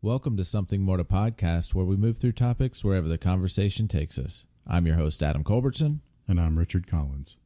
Welcome to Something More to Podcast, where we move through topics wherever the conversation takes us. I'm your host, Adam Culbertson. And I'm Richard Collins.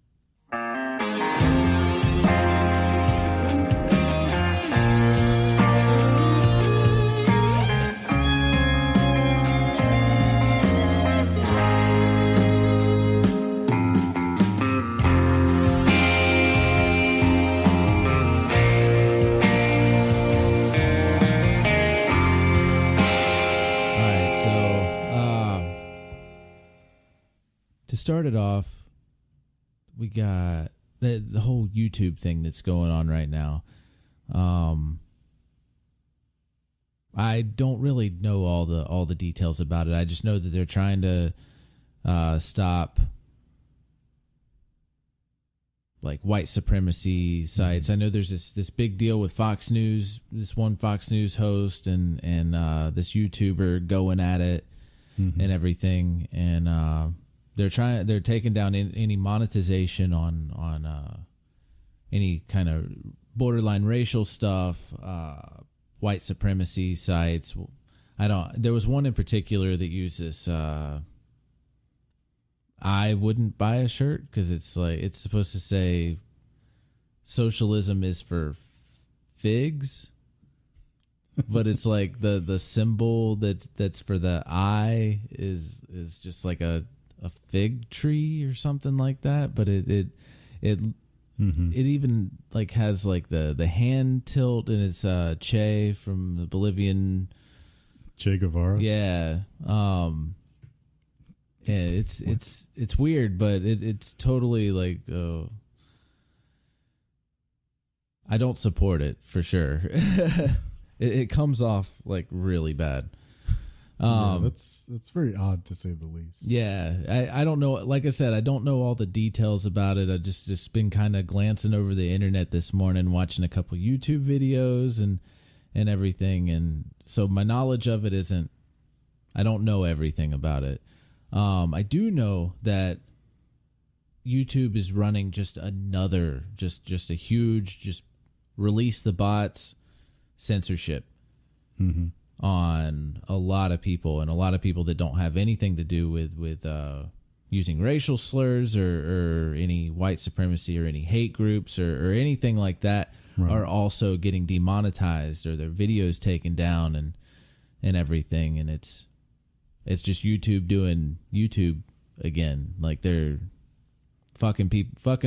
To start it off, we got the whole YouTube thing that's going on right now. I don't really know all the details about it. I just know that they're trying to stop like white supremacy sites. I know there's this big deal with Fox News, this one Fox News host and this YouTuber going at it and everything, and they're taking down any monetization on any kind of borderline racial stuff, white supremacy sites. There was one in particular that used this. I wouldn't buy a shirt because it's supposed to say socialism is for figs, but it's like the symbol that's for the eye is just like a fig tree or something like that, but it even like has like the hand tilt, and it's Che from the Bolivian Che Guevara. Yeah. It's weird, but it's totally like I don't support it for sure. it comes off like really bad. That's very odd to say the least. Yeah, I don't know. Like I said, I don't know all the details about it. I just been kind of glancing over the internet this morning, watching a couple YouTube videos and everything, and so my knowledge of it isn't. I don't know everything about it. I do know that YouTube is running just another, just a huge, just release the bots censorship. On a lot of people, and a lot of people that don't have anything to do with using racial slurs or any white supremacy or any hate groups or anything like that, right, are also getting demonetized or their videos taken down and everything. And it's just YouTube doing YouTube again. Like they're fucking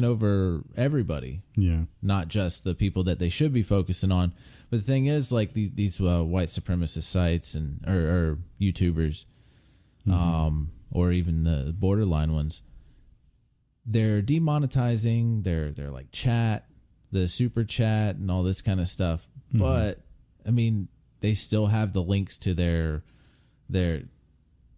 over everybody. Yeah. Not just the people that they should be focusing on. But the thing is, like these white supremacist sites and or YouTubers, or even the borderline ones, they're demonetizing their like chat, the super chat, and all this kind of stuff. But I mean, they still have the links to their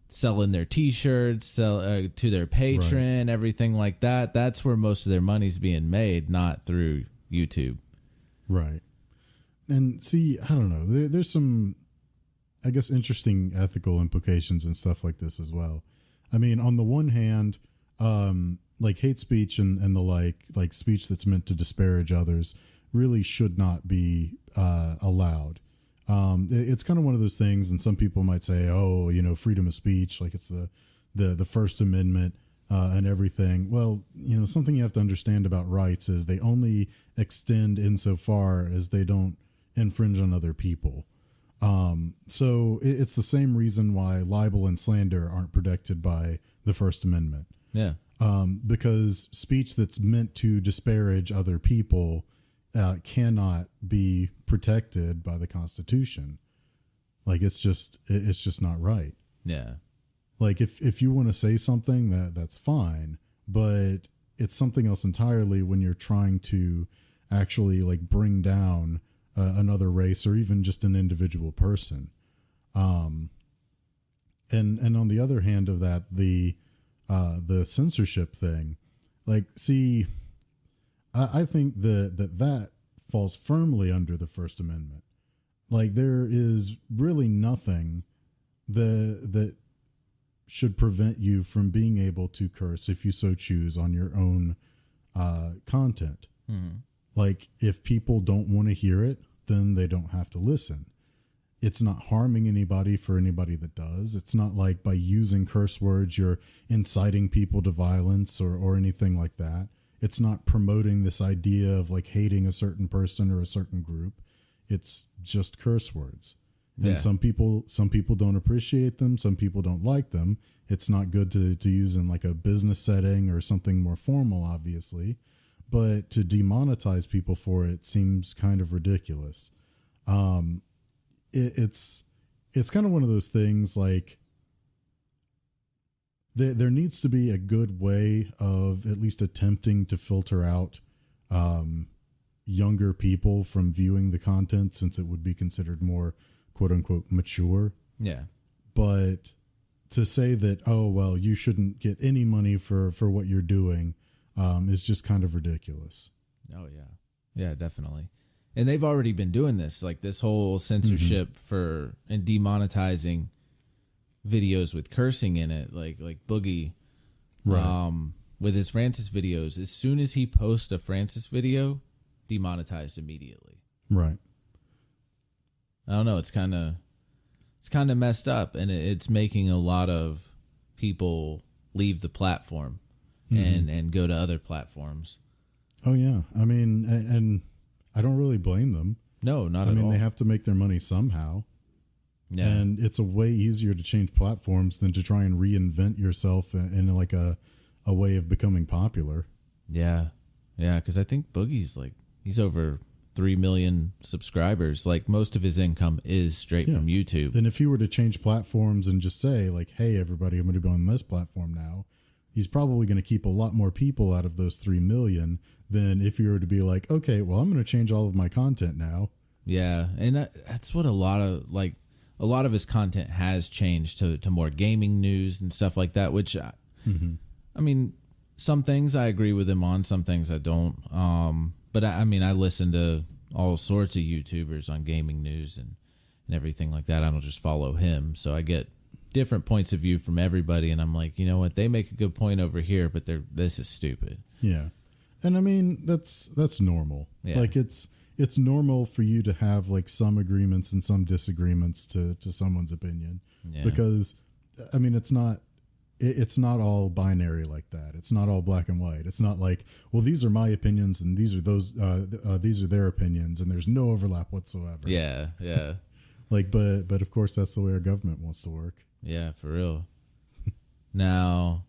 selling their T-shirts, to their Patreon, right, everything like that. That's where most of their money's being made, not through YouTube. Right. And see, I don't know. There's some, I guess, interesting ethical implications and stuff like this as well. I mean, on the one hand, like hate speech and the like speech that's meant to disparage others really should not be allowed. It's kind of one of those things, and some people might say, oh, freedom of speech, like it's the First Amendment and everything. Well, something you have to understand about rights is they only extend insofar as they don't infringe on other people. So it's the same reason why libel and slander aren't protected by the First Amendment. Yeah. Because speech that's meant to disparage other people cannot be protected by the Constitution. Like it's just not right. Yeah. Like if you want to say something, that's fine, but it's something else entirely when you're trying to actually like bring down another race or even just an individual person. And on the other hand of that, the censorship thing, like, see, I think that falls firmly under the First Amendment. Like there is really nothing that should prevent you from being able to curse if you so choose on your own content. Like if people don't want to hear it, then they don't have to listen. it's not harming anybody for anybody that does. It's not like by using curse words you're inciting people to violence or anything like that. It's not promoting this idea of like hating a certain person or a certain group. It's just curse words. And Yeah. some people don't appreciate them. Some people don't like them. It's not good to use in like a business setting or something more formal, obviously. But to demonetize people for it seems kind of ridiculous. It's kind of one of those things like there needs to be a good way of at least attempting to filter out younger people from viewing the content, since it would be considered more quote unquote mature. Yeah. But to say that, oh, well, you shouldn't get any money for what you're doing is just kind of ridiculous. Oh, yeah. Yeah, definitely. And they've already been doing this, like this whole censorship for and demonetizing videos with cursing in it, like Boogie, Right. with his Francis videos. As soon as he posts a Francis video, demonetized immediately. Right. I don't know. It's kind of messed up, and it's making a lot of people leave the platform and go to other platforms. Oh, yeah. I mean, and I don't really blame them. No, not at all. I mean, they have to make their money somehow. Yeah. And it's a way easier to change platforms than to try and reinvent yourself in like a way of becoming popular. Yeah. Yeah, because I think Boogie's he's over 3 million subscribers. Like most of his income is straight from YouTube. And if he were to change platforms and just say like, hey, everybody, I'm going to be on this platform now, he's probably going to keep a lot more people out of those 3 million than if you were to be like, okay, well, I'm going to change all of my content now. Yeah. And that's what a lot of his content has changed to more gaming news and stuff like that, which I mean, some things I agree with him on, some things I don't. But I mean, I listen to all sorts of YouTubers on gaming news and everything like that. I don't just follow him. So I get different points of view from everybody. And I'm like, you know what? They make a good point over here, but this is stupid. Yeah. And I mean, that's normal. Yeah. Like it's normal for you to have like some agreements and some disagreements to someone's opinion, because I mean, it's not all binary like that. It's not all black and white. It's not like, well, these are my opinions and these are their opinions and there's no overlap whatsoever. Yeah. Yeah. Like, but of course that's the way our government wants to work. Yeah, for real. Now,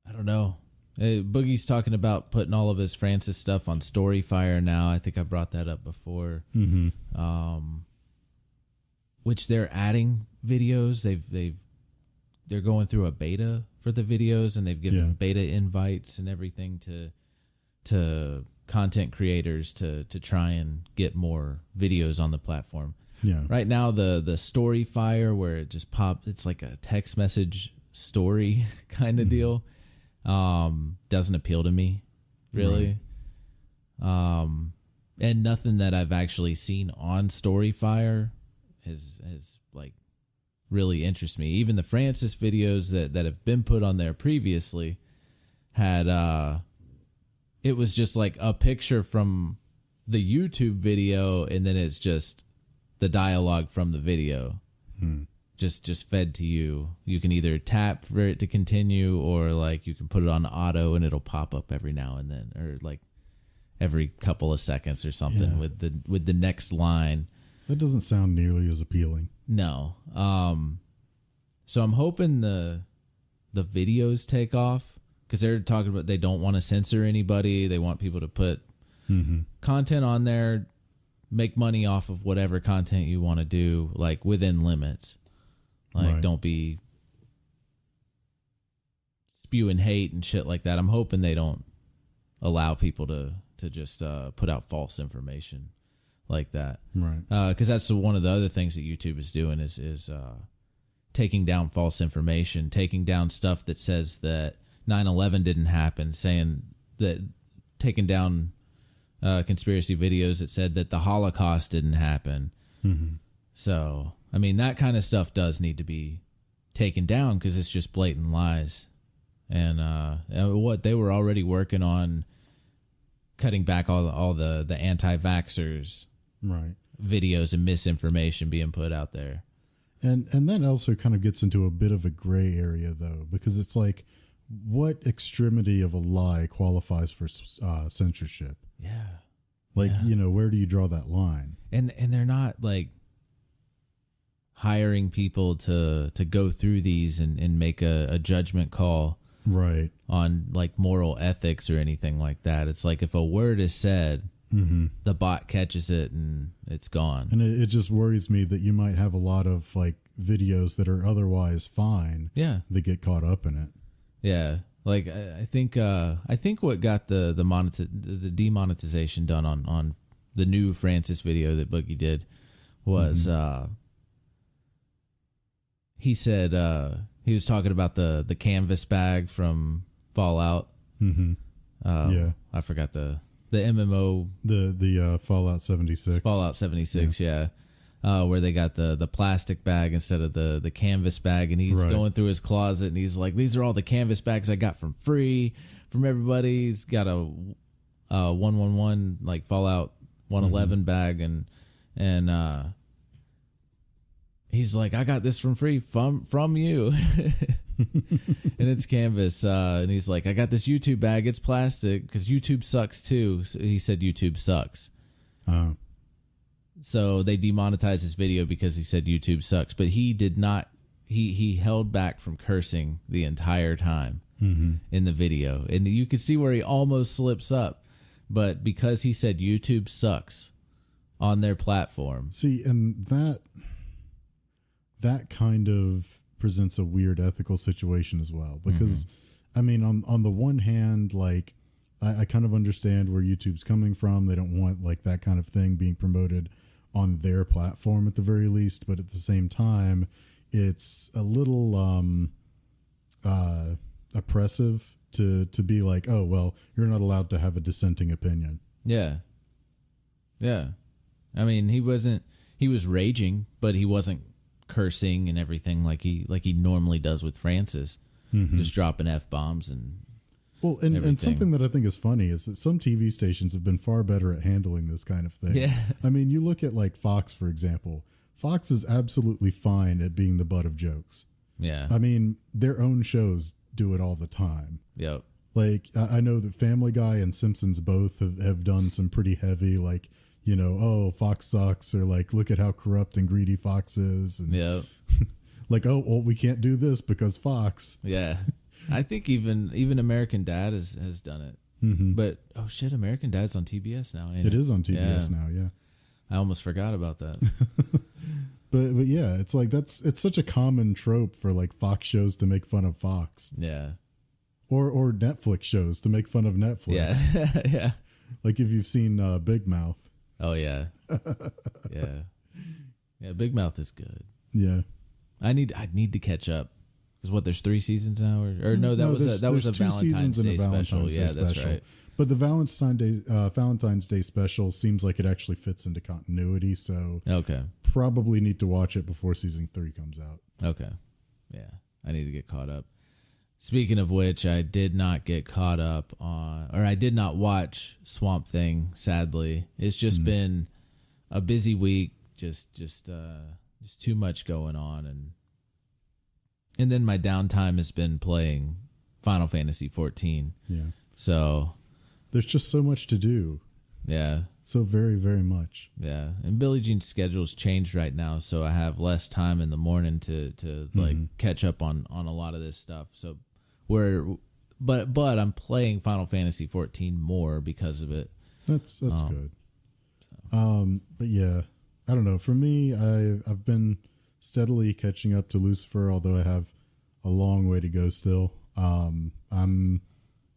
I don't know. Boogie's talking about putting all of his Francis stuff on Storyfire now. I think I brought that up before. Which they're adding videos. They're going through a beta for the videos, and they've given beta invites and everything to content creators to try and get more videos on the platform. Yeah. Right now, the Storyfire, where it just pops, it's like a text message story kind of deal. Doesn't appeal to me, really. Right. And nothing that I've actually seen on Storyfire has like really interests me. Even the Francis videos that have been put on there previously had it was just like a picture from the YouTube video, and then it's just the dialogue from the video. Just fed to you. You can either tap for it to continue, or like you can put it on auto and it'll pop up every now and then, or like every couple of seconds or something with the next line. That doesn't sound nearly as appealing. No. So I'm hoping the videos take off, because they're talking about they don't want to censor anybody. They want people to put content on there, make money off of whatever content you want to do, like within limits. Like, don't be spewing hate and shit like that. I'm hoping they don't allow people to just put out false information like that. Right. Because that's one of the other things that YouTube is doing is taking down false information, taking down stuff that says that 9/11 didn't happen, saying that, taking down conspiracy videos that said that the Holocaust didn't happen. So, I mean, that kind of stuff does need to be taken down, because it's just blatant lies. And what they were already working on, cutting back all the anti-vaxxers, right? videos and misinformation being put out there. And that also kind of gets into a bit of a gray area, though, because it's like, what extremity of a lie qualifies for censorship? Yeah. Like, Yeah. where do you draw that line? And they're not like hiring people to go through these and make a judgment call Right. on like moral ethics or anything like that. It's like if a word is said, the bot catches it and it's gone. And it just worries me that you might have a lot of like videos that are otherwise fine. Yeah. That get caught up in it. Yeah. Like I think what got the demonetization done on the new Francis video that Boogie did was he said he was talking about the canvas bag from Fallout. Yeah. I forgot the MMO, the Fallout 76. Fallout 76, yeah. Where they got the plastic bag instead of the canvas bag, and he's going through his closet and he's like, these are all the canvas bags I got from free from everybody. He's got a 111 like Fallout 111 bag, and he's like, I got this from free from you. And it's canvas, and he's like, I got this YouTube bag, it's plastic because YouTube sucks too. So he said YouTube sucks. So they demonetized his video because he said YouTube sucks, but he did not. He held back from cursing the entire time in the video, and you could see where he almost slips up, but because he said YouTube sucks on their platform. See, and that kind of presents a weird ethical situation as well, because I mean, on the one hand, like I kind of understand where YouTube's coming from. They don't want like that kind of thing being promoted on their platform at the very least, but at the same time, it's a little oppressive to be like, oh well, you're not allowed to have a dissenting opinion. Yeah. I mean, he was raging, but he wasn't cursing and everything like he normally does with Francis, just dropping F-bombs and and something that I think is funny is that some TV stations have been far better at handling this kind of thing. Yeah. I mean, you look at like Fox, for example. Fox is absolutely fine at being the butt of jokes. Yeah. I mean, their own shows do it all the time. Yep. Like, I know that Family Guy and Simpsons both have done some pretty heavy, like, oh, Fox sucks, or like, look at how corrupt and greedy Fox is. And Yep. like, oh, well, we can't do this because Fox. Yeah. I think even American Dad has done it. But, oh shit, American Dad's on TBS now, ain't it? It is on TBS now, yeah. I almost forgot about that. But yeah, it's like it's such a common trope for like Fox shows to make fun of Fox. Yeah. Or Netflix shows to make fun of Netflix. Yeah. Yeah. Like if you've seen Big Mouth. Oh yeah. Yeah. Yeah, Big Mouth is good. Yeah. I need to catch up. Because there's 3 seasons now, or no, that was a Valentine's Day special. Yeah, that's right. But the Valentine's Day special seems like it actually fits into continuity, so okay, probably need to watch it before season 3 comes out. Okay, yeah, I need to get caught up. Speaking of which, I did not get caught up on, or I did not watch Swamp Thing. Sadly, it's just been a busy week. Just too much going on, and then my downtime has been playing Final Fantasy 14. Yeah. So there's just so much to do. Yeah. So very, very much. Yeah. And Billie Jean's schedule's changed right now, so I have less time in the morning to like catch up on a lot of this stuff. So but I'm playing Final Fantasy 14 more because of it. That's good. But yeah, I don't know. For me, I've been steadily catching up to Lucifer, although I have a long way to go still. I'm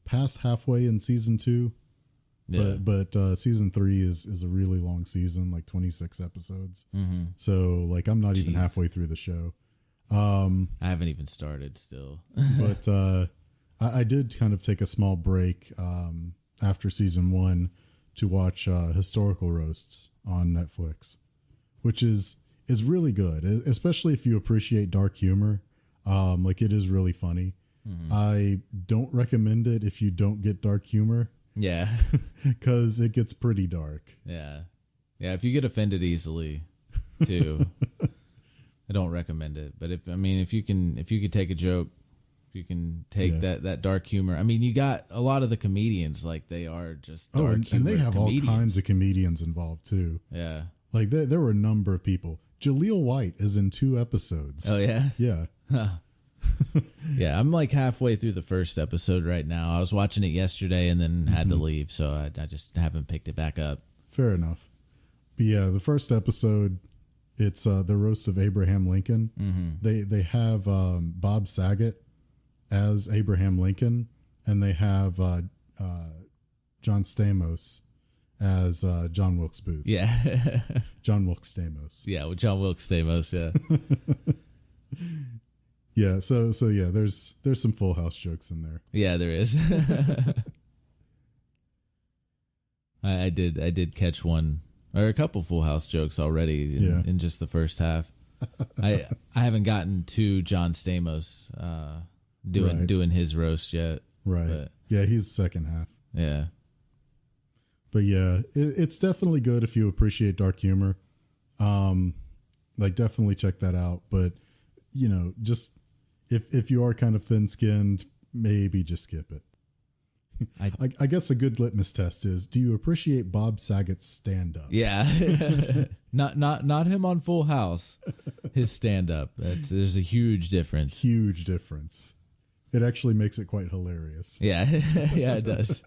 past halfway in season 2, but season 3 is a really long season, like 26 episodes. So like I'm not even halfway through the show. I haven't even started still. But I did kind of take a small break after season 1 to watch historical roasts on Netflix, which is really good, especially if you appreciate dark humor. Like it is really funny. I don't recommend it if you don't get dark humor. Yeah. Because it gets pretty dark. Yeah. Yeah, if you get offended easily, too, I don't recommend it. But if you could take a joke, if you can take that dark humor. I mean, you got a lot of the comedians, like they are just dark humor and they have comedians. all kinds of comedians involved too. Yeah, like there were a number of people. Jaleel White is in 2 episodes. Oh yeah, yeah. Yeah, I'm like halfway through the first episode right now. I was watching it yesterday and then had to leave, so I just haven't picked it back up. Fair enough. But yeah, the first episode, it's the roast of Abraham Lincoln. Mm-hmm. They have Bob Saget as Abraham Lincoln, and they have John Stamos as John Wilkes Booth. Yeah. John Wilkes Stamos. Yeah, with John Wilkes Stamos, yeah. Yeah, so yeah, there's some Full House jokes in there. Yeah, there is. I did catch one or a couple Full House jokes already in just the first half. I haven't gotten to John Stamos doing his roast yet. Right. But, yeah, he's second half. Yeah. But yeah, it's definitely good if you appreciate dark humor. Like definitely check that out. But just if you are kind of thin-skinned, maybe just skip it. I guess a good litmus test is: do you appreciate Bob Saget's stand-up? Yeah, not him on Full House. His stand-up. There's a huge difference. Huge difference. It actually makes it quite hilarious. Yeah, yeah, it does.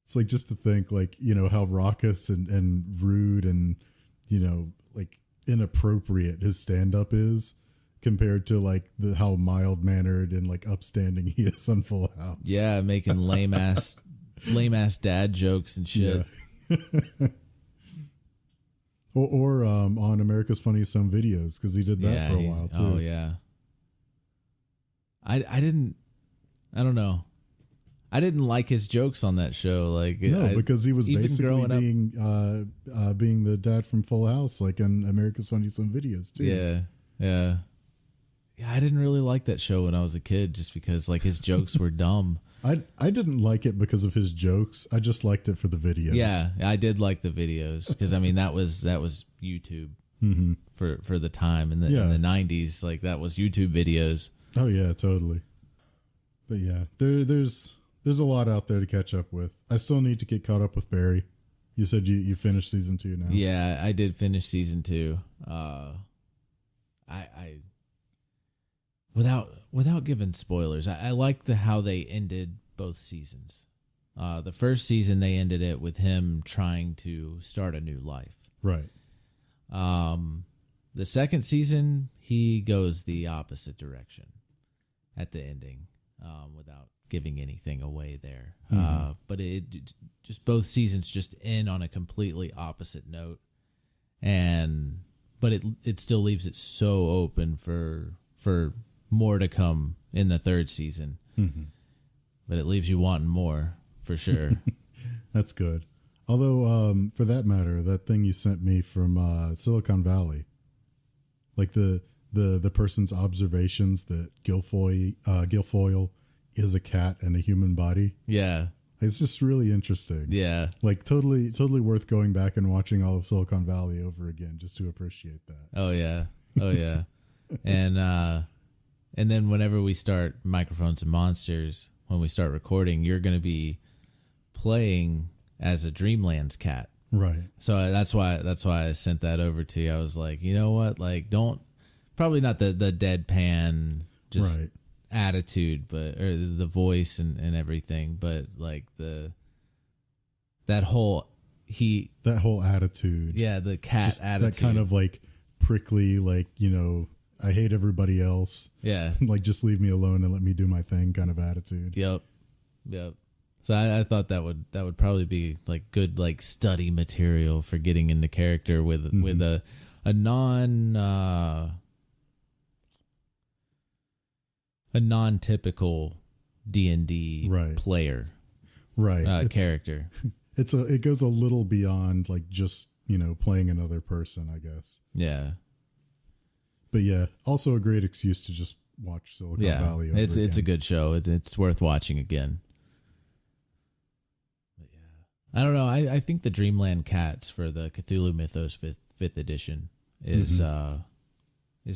It's like just to think, like how raucous and rude and like inappropriate his stand-up is, compared to like how mild-mannered and like upstanding he is on Full House. Yeah, making lame ass dad jokes and shit. Yeah. or on America's Funniest Home Videos, because he did that for a while too. Oh yeah. I don't know. I didn't like his jokes on that show. Like because he was basically being being the dad from Full House, like in America's Funniest Home Videos too. Yeah. I didn't really like that show when I was a kid, just because like his jokes were dumb. I didn't like it because of his jokes. I just liked it for the videos. Yeah, I did like the videos because I mean that was YouTube for the time in the 90s. Like that was YouTube videos. Oh yeah, totally. But yeah, there's a lot out there to catch up with. I still need to get caught up with Barry. You said you finished season 2 now. Yeah, I did finish season 2. Without giving spoilers, I like how they ended both seasons. The first season they ended it with him trying to start a new life. Right. The second season he goes the opposite direction at the ending, without giving anything away there. But it just both seasons just end on a completely opposite note, but it still leaves it so open for more to come in the third season. But it leaves you wanting more for sure. That's good. Although, for that matter, that thing you sent me from Silicon Valley, like the person's observations that Guilfoyle is a cat and a human body. Yeah. It's just really interesting. Yeah. Like totally worth going back and watching all of Silicon Valley over again just to appreciate that. Oh yeah. And then whenever we start Microphones and Monsters, when we start recording, you're going to be playing as a Dreamlands cat. Right. So that's why I sent that over to you. I was like, you know what? Like, probably not the deadpan just right. attitude, or the voice and everything, but like that whole attitude. Yeah, the cat just attitude. That kind of like prickly, like, I hate everybody else. Yeah. Like, just leave me alone and let me do my thing kind of attitude. Yep. So I thought that would probably be like good, like study material for getting into character with a non-typical D&D player character. It goes a little beyond like just, playing another person, I guess. Yeah. But yeah, also a great excuse to just watch Silicon Valley over again. It's a good show. It's worth watching again. But I don't know. I think the Dreamland Cats for the Cthulhu Mythos fifth edition is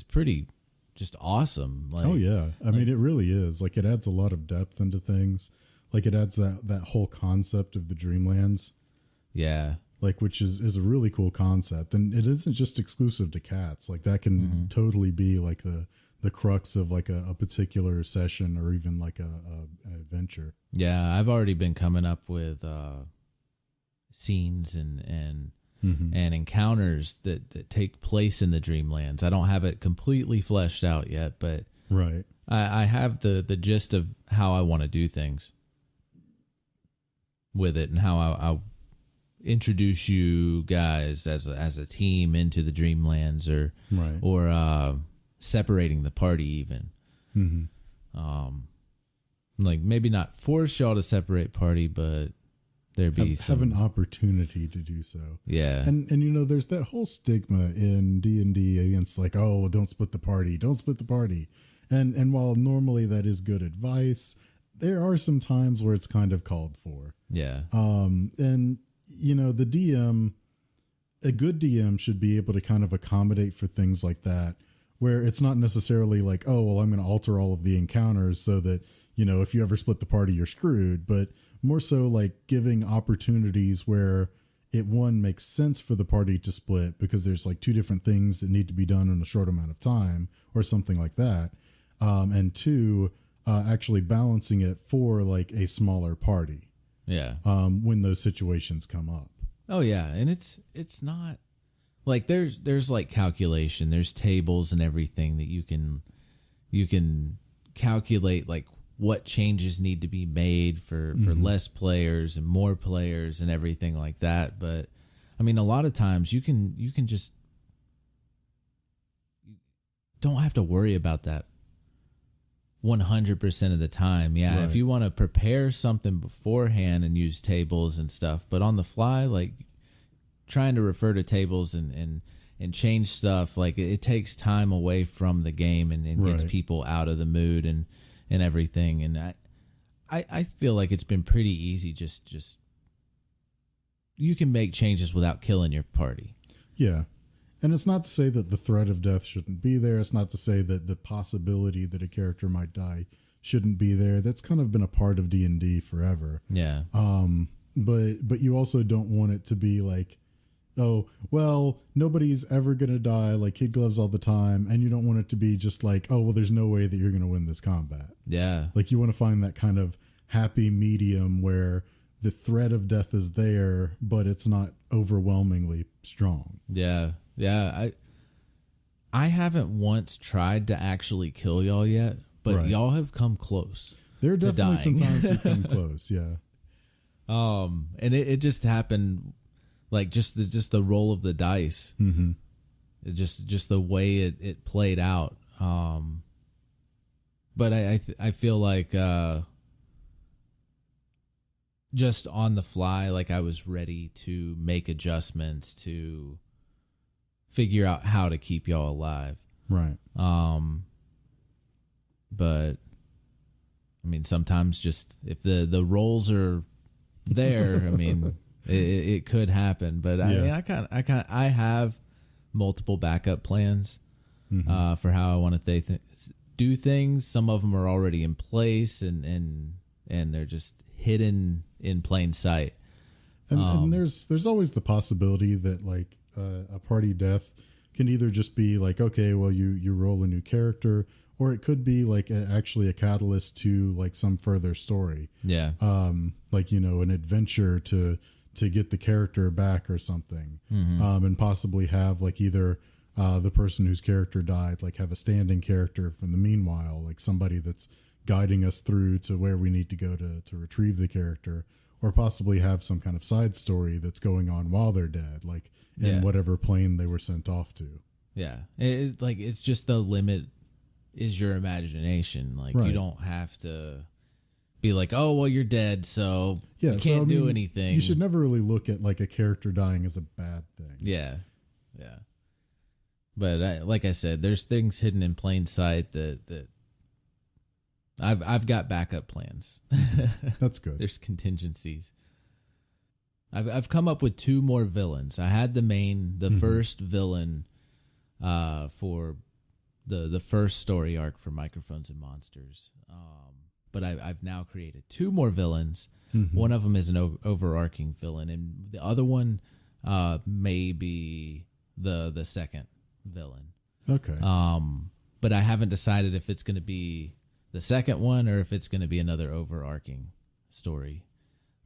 pretty just awesome. Like, oh yeah, I mean it really is. Like it adds a lot of depth into things. Like it adds that whole concept of the Dreamlands. Yeah. Like which is a really cool concept, and it isn't just exclusive to cats. Like that can totally be like the crux of like a particular session or even like an adventure. Yeah, I've already been coming up with scenes and encounters that take place in the Dreamlands. I don't have it completely fleshed out yet, but right. I have the gist of how I want to do things with it and how I introduce you guys as a team into the Dreamlands or separating the party even. Like maybe not force y'all to separate party, but there be have an opportunity to do so. Yeah. And you know, there's that whole stigma in D&D against like, oh, don't split the party. And while normally that is good advice, there are some times where it's kind of called for. Yeah. And you know, the DM, a good DM should be able to kind of accommodate for things like that, where it's not necessarily like, oh, well, I'm going to alter all of the encounters so that, you know, if you ever split the party, you're screwed. But more so like giving opportunities where it, one, makes sense for the party to split because there's like two different things that need to be done in a short amount of time or something like that. And two, actually balancing it for like a smaller party. Yeah. When those situations come up. Oh yeah, and it's not like there's like calculation, there's tables and everything that you can calculate like what changes need to be made for less players and more players and everything like that. But I mean, a lot of times you can just don't have to worry about that 100% of the time. Yeah. Right. If you want to prepare something beforehand and use tables and stuff, but on the fly, like trying to refer to tables and change stuff, like it takes time away from the game and gets people out of the mood and everything. And I feel like it's been pretty easy. Just you can make changes without killing your party. Yeah. And it's not to say that the threat of death shouldn't be there. It's not to say that the possibility that a character might die shouldn't be there. That's kind of been a part of D&D forever. Yeah. But you also don't want it to be like, oh, well, nobody's ever going to die, like kid gloves all the time. And you don't want it to be just like, oh, well, there's no way that you're going to win this combat. Yeah. Like you want to find that kind of happy medium where the threat of death is there, but it's not overwhelmingly strong. Yeah. Yeah, I haven't once tried to actually kill y'all yet, but y'all have come close. There are definitely some times you come close, yeah. And it just happened, like just the roll of the dice. Mm-hmm. It just the way it played out. But I feel like just on the fly, like I was ready to make adjustments to figure out how to keep y'all alive. Right. But I mean, sometimes just if the rolls are there, I mean, it could happen. But I mean, I have multiple backup plans for how I want to do things. Some of them are already in place and they're just hidden in plain sight. And there's always the possibility that like a party death can either just be like, okay, well, you roll a new character, or it could be like actually a catalyst to like some further story. Yeah. Like, you know, an adventure to get the character back or something. And possibly have like either the person whose character died, like have a standing character from the meanwhile, like somebody that's guiding us through to where we need to go to retrieve the character, or possibly have some kind of side story that's going on while they're dead, like in whatever plane they were sent off to. Yeah. It's just the limit is your imagination. Like you don't have to be like, oh, well, you're dead, so you can't do anything. You should never really look at like a character dying as a bad thing. Yeah. Yeah. But like I said, there's things hidden in plain sight that I've got backup plans. That's good. There's contingencies. I've come up with 2 more villains. I had the first villain for the first story arc for Microphones and Monsters. But I've now created 2 more villains. One of them is an overarching villain, and the other one may be the second villain. Okay. But I haven't decided if it's going to be the second one or if it's going to be another overarching story.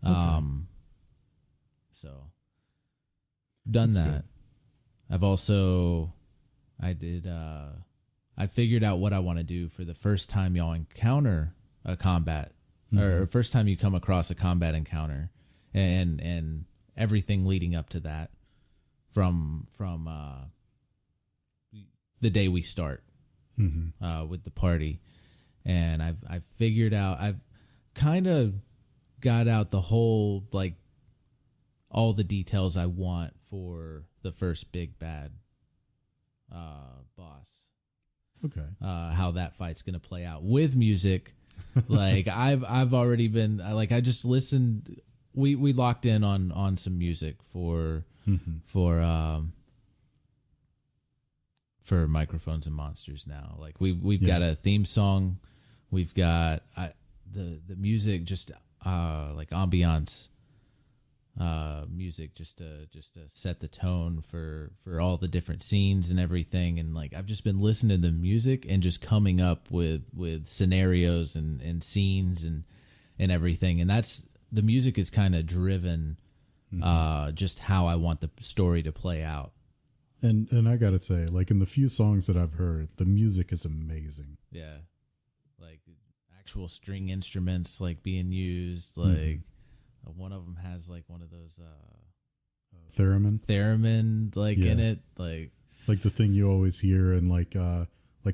Okay. So done That's that. good. I've also I figured out what I want to do for the first time y'all encounter a combat or first time you come across a combat encounter and everything leading up to that from the day we start with the party. And I've figured out, I've kind of got out the whole, like, all the details I want for the first big bad boss. Okay. How that fight's gonna play out with music. Like I've already been like, I just listened. We locked in on some music for Microphones and Monsters now. Like we've got a theme song. We've got the music, just like ambiance music, just to set the tone for all the different scenes and everything. And like I've just been listening to the music and just coming up with scenarios and scenes and everything. And that's, the music is kind of driven just how I want the story to play out. And I gotta say, like, in the few songs that I've heard, the music is amazing. Yeah, like actual string instruments like being used. Like one of them has like one of those theremin like in it, like the thing you always hear in like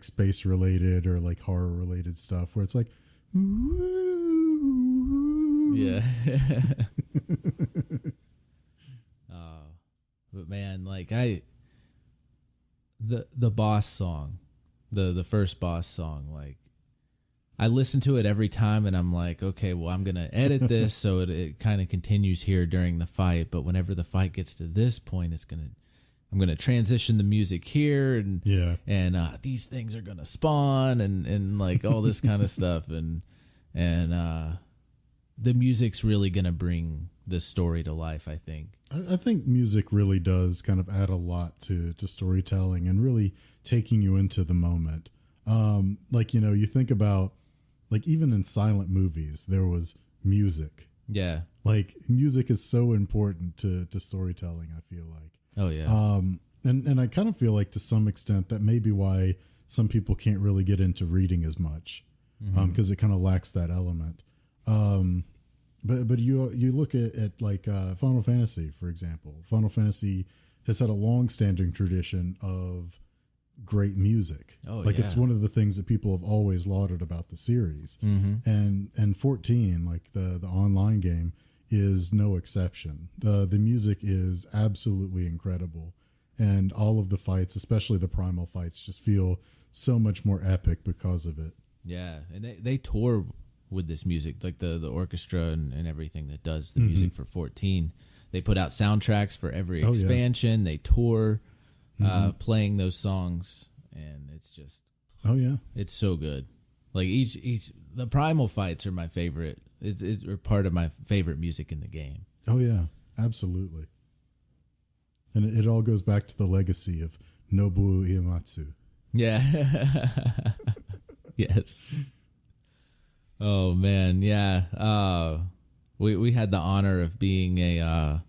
space related or like horror related stuff, where it's like, yeah. But man, like the boss song, the first boss song, like I listen to it every time and I'm like, okay, well, I'm going to edit this so it kind of continues here during the fight. But whenever the fight gets to this point, I'm going to transition the music here and these things are going to spawn and like all this kind of stuff. And the music's really going to bring the story to life, I think. I think music really does kind of add a lot to storytelling and really taking you into the moment. Like, you know, you think about, like, even in silent movies, there was music. Yeah. Like, music is so important to storytelling, I feel like. Oh, yeah. And I kind of feel like to some extent that may be why some people can't really get into reading as much, because it kind of lacks that element. But you look at like Final Fantasy, for example. Final Fantasy has had a long-standing tradition of great music. It's one of the things that people have always lauded about the series. And 14, like the online game, is no exception. The music is absolutely incredible, and all of the fights, especially the primal fights, just feel so much more epic because of it. Yeah, and they tour with this music, like the orchestra and everything that does the music for 14. They put out soundtracks for every expansion. They tour playing those songs, and it's just it's so good. Like each the primal fights are my favorite. It's part of my favorite music in the game. Oh yeah, absolutely. And it all goes back to the legacy of Nobuo Uematsu. Yeah. Yes. Oh man, yeah. We had the honor of being a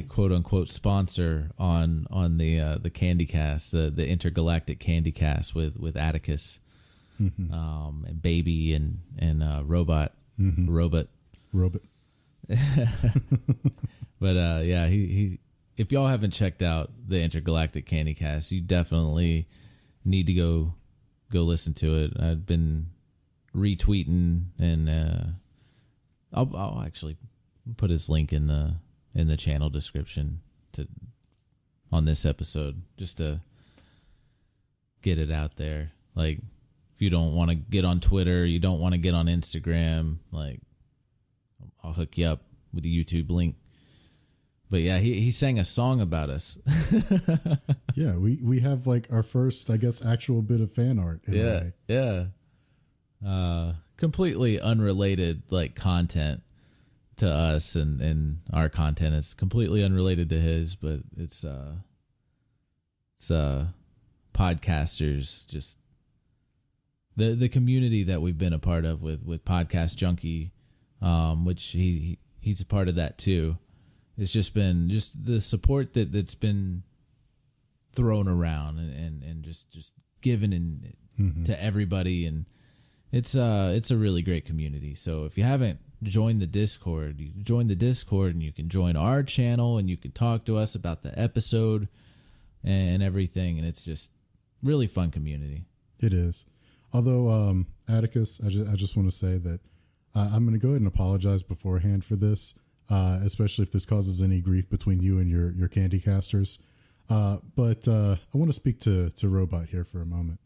quote unquote sponsor on the Candycast, the Intergalactic Candycast with Atticus, and Baby and Robot. But yeah, he if y'all haven't checked out the Intergalactic Candycast, you definitely need to go listen to it. I've been retweeting, and I'll actually put his link in the channel description on this episode, just to get it out there. Like, if you don't want to get on Twitter, you don't want to get on Instagram, like, I'll hook you up with the YouTube link. But yeah, he sang a song about us. Yeah, we have like our first, I guess, actual bit of fan art in a way. Yeah. Completely unrelated like content to us, and our content is completely unrelated to his, but it's podcasters, just the community that we've been a part of with Podcast Junkie, which he's a part of that too. It's just been just the support that's been thrown around and just given to everybody, and it's a really great community. So if you haven't joined the Discord, you can join the Discord, and you can join our channel, and you can talk to us about the episode and everything, and it's just really fun community. It is. Although Atticus, I just want to say that I'm going to go ahead and apologize beforehand for this. Especially if this causes any grief between you and your Candycasters. But I want to speak to robot here for a moment.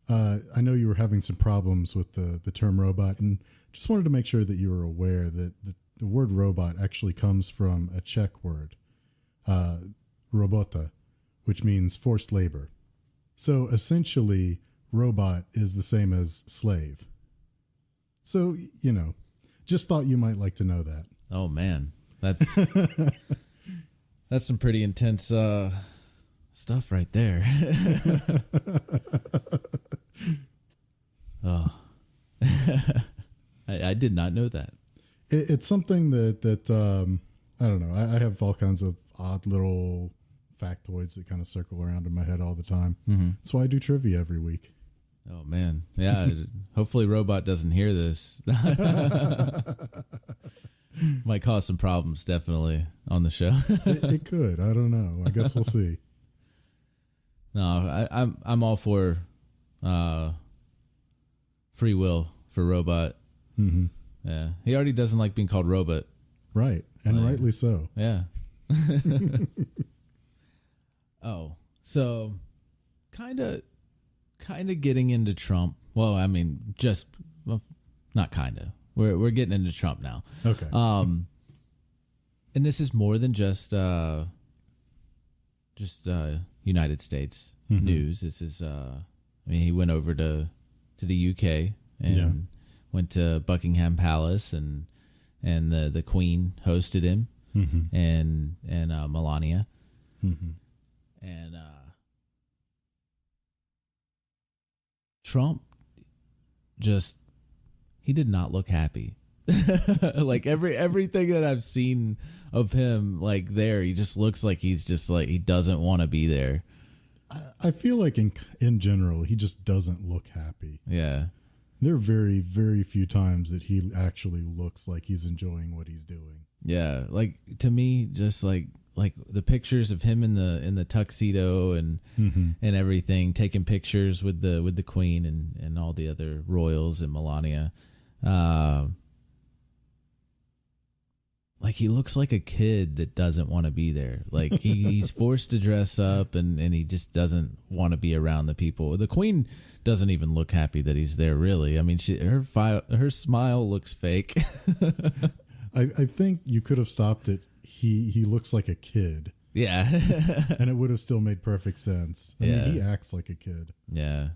I know you were having some problems with the term robot, and just wanted to make sure that you were aware that the word robot actually comes from a Czech word, robota, which means forced labor. So essentially, robot is the same as slave. So, just thought you might like to know that. Oh man, that's some pretty intense stuff right there. Oh, I did not know that. It's something that I don't know. I have all kinds of odd little factoids that kind of circle around in my head all the time. Mm-hmm. That's why I do trivia every week. Oh man, yeah. Hopefully, Robot doesn't hear this. Might cause some problems, definitely, on the show. It could. I don't know. I guess we'll see. No, I'm all for free will for Robot. Mm-hmm. Yeah, he already doesn't like being called Robot. Right, and rightly so. Yeah. Oh, so kind of getting into Trump. Well, I mean, not kind of. We're getting into Trump now. Okay. And this is more than just United States news. This is he went over to the UK and went to Buckingham Palace, and the Queen hosted him, and Melania. And Trump he did not look happy. Like everything that I've seen of him, like there, he just looks like he's just like he doesn't want to be there. I feel like in general, he just doesn't look happy. Yeah. There are very, very few times that he actually looks like he's enjoying what he's doing. Yeah. Like to me, just like the pictures of him in the tuxedo and everything, taking pictures with the Queen and all the other royals and Melania. Like he looks like a kid that doesn't want to be there. Like he's forced to dress up and he just doesn't want to be around the people. The Queen doesn't even look happy that he's there, really. I mean, her smile looks fake. I think you could have stopped it. He looks like a kid. Yeah. And it would have still made perfect sense. I mean, he acts like a kid. Yeah.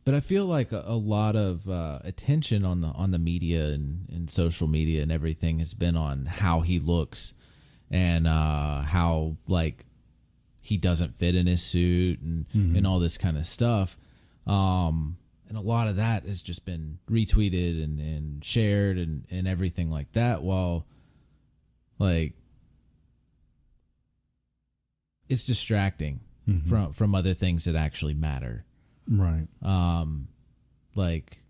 But I feel like a lot of attention on the media and social media and everything has been on how he looks and how like he doesn't fit in his suit and all this kind of stuff. And a lot of that has just been retweeted and shared and everything like that. While like it's distracting from other things that actually matter. Right. Like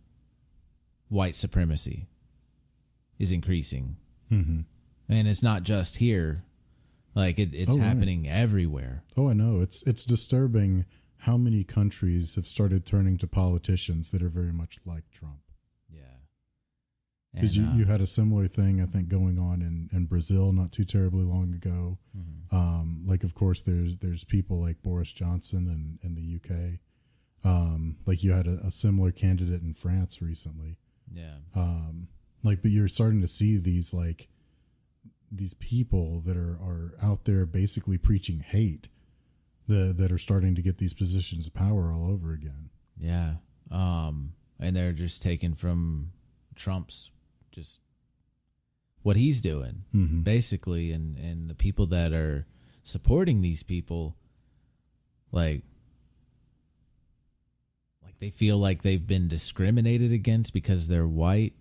white supremacy is increasing. And it's not just here. Like it's happening everywhere. Oh, I know. It's disturbing how many countries have started turning to politicians that are very much like Trump. Yeah. Because you had a similar thing, I think, going on in Brazil not too terribly long ago. Like, of course, there's people like Boris Johnson in the UK. Like you had a similar candidate in France recently. Yeah. But you're starting to see these like these people that are out there basically preaching hate that are starting to get these positions of power all over again. Yeah. And they're just taken from Trump's just what he's doing, basically, and the people that are supporting these people, like they feel like they've been discriminated against because they're white,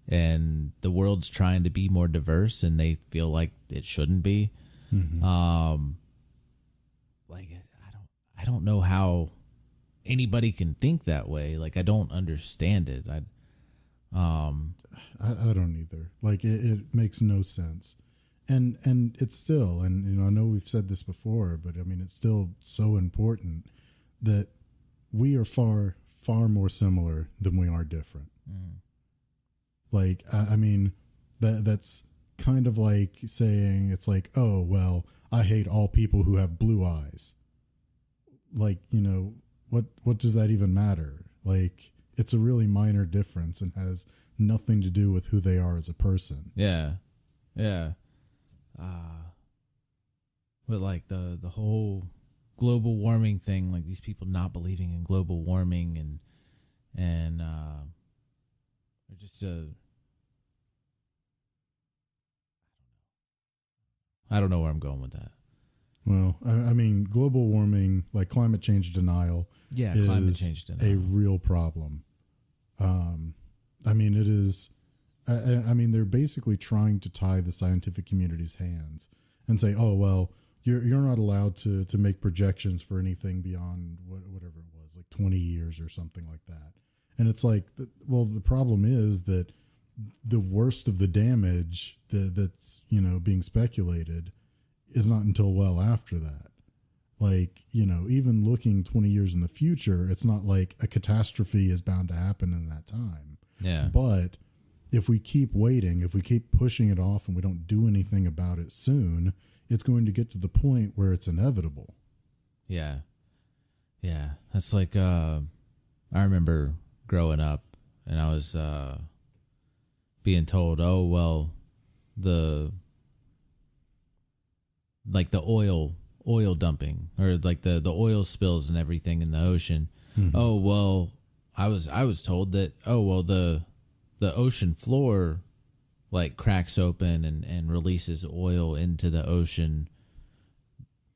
and the world's trying to be more diverse, and they feel like it shouldn't be. I don't know how anybody can think that way. Like, I don't understand it. I don't either. Like, it makes no sense. And it's still, and I know we've said this before, but I mean, it's still so important that we are far, far more similar than we are different. Like, I mean, that's kind of like saying, it's like, oh, well, I hate all people who have blue eyes. Like, what does that even matter? Like, it's a really minor difference and has nothing to do with who they are as a person. Yeah. Yeah. But like the whole global warming thing, like these people not believing in global warming and just I don't know where I'm going with that. Well, I mean, global warming, like climate change denial, is climate change denial. A real problem. I mean, it is. I mean, they're basically trying to tie the scientific community's hands and say, "Oh, well, you're not allowed to make projections for anything beyond whatever it was, like 20 years or something like that." And it's like, well, the problem is that the worst of the damage that's being speculated is not until well after that. Like, even looking 20 years in the future, it's not like a catastrophe is bound to happen in that time. Yeah. But if we keep waiting, if we keep pushing it off and we don't do anything about it soon, it's going to get to the point where it's inevitable. Yeah. Yeah. That's like, I remember growing up and I was being told, oh, well, the oil dumping or like the oil spills and everything in the ocean. Oh, well, I was told that, oh, well, the ocean floor like cracks open and releases oil into the ocean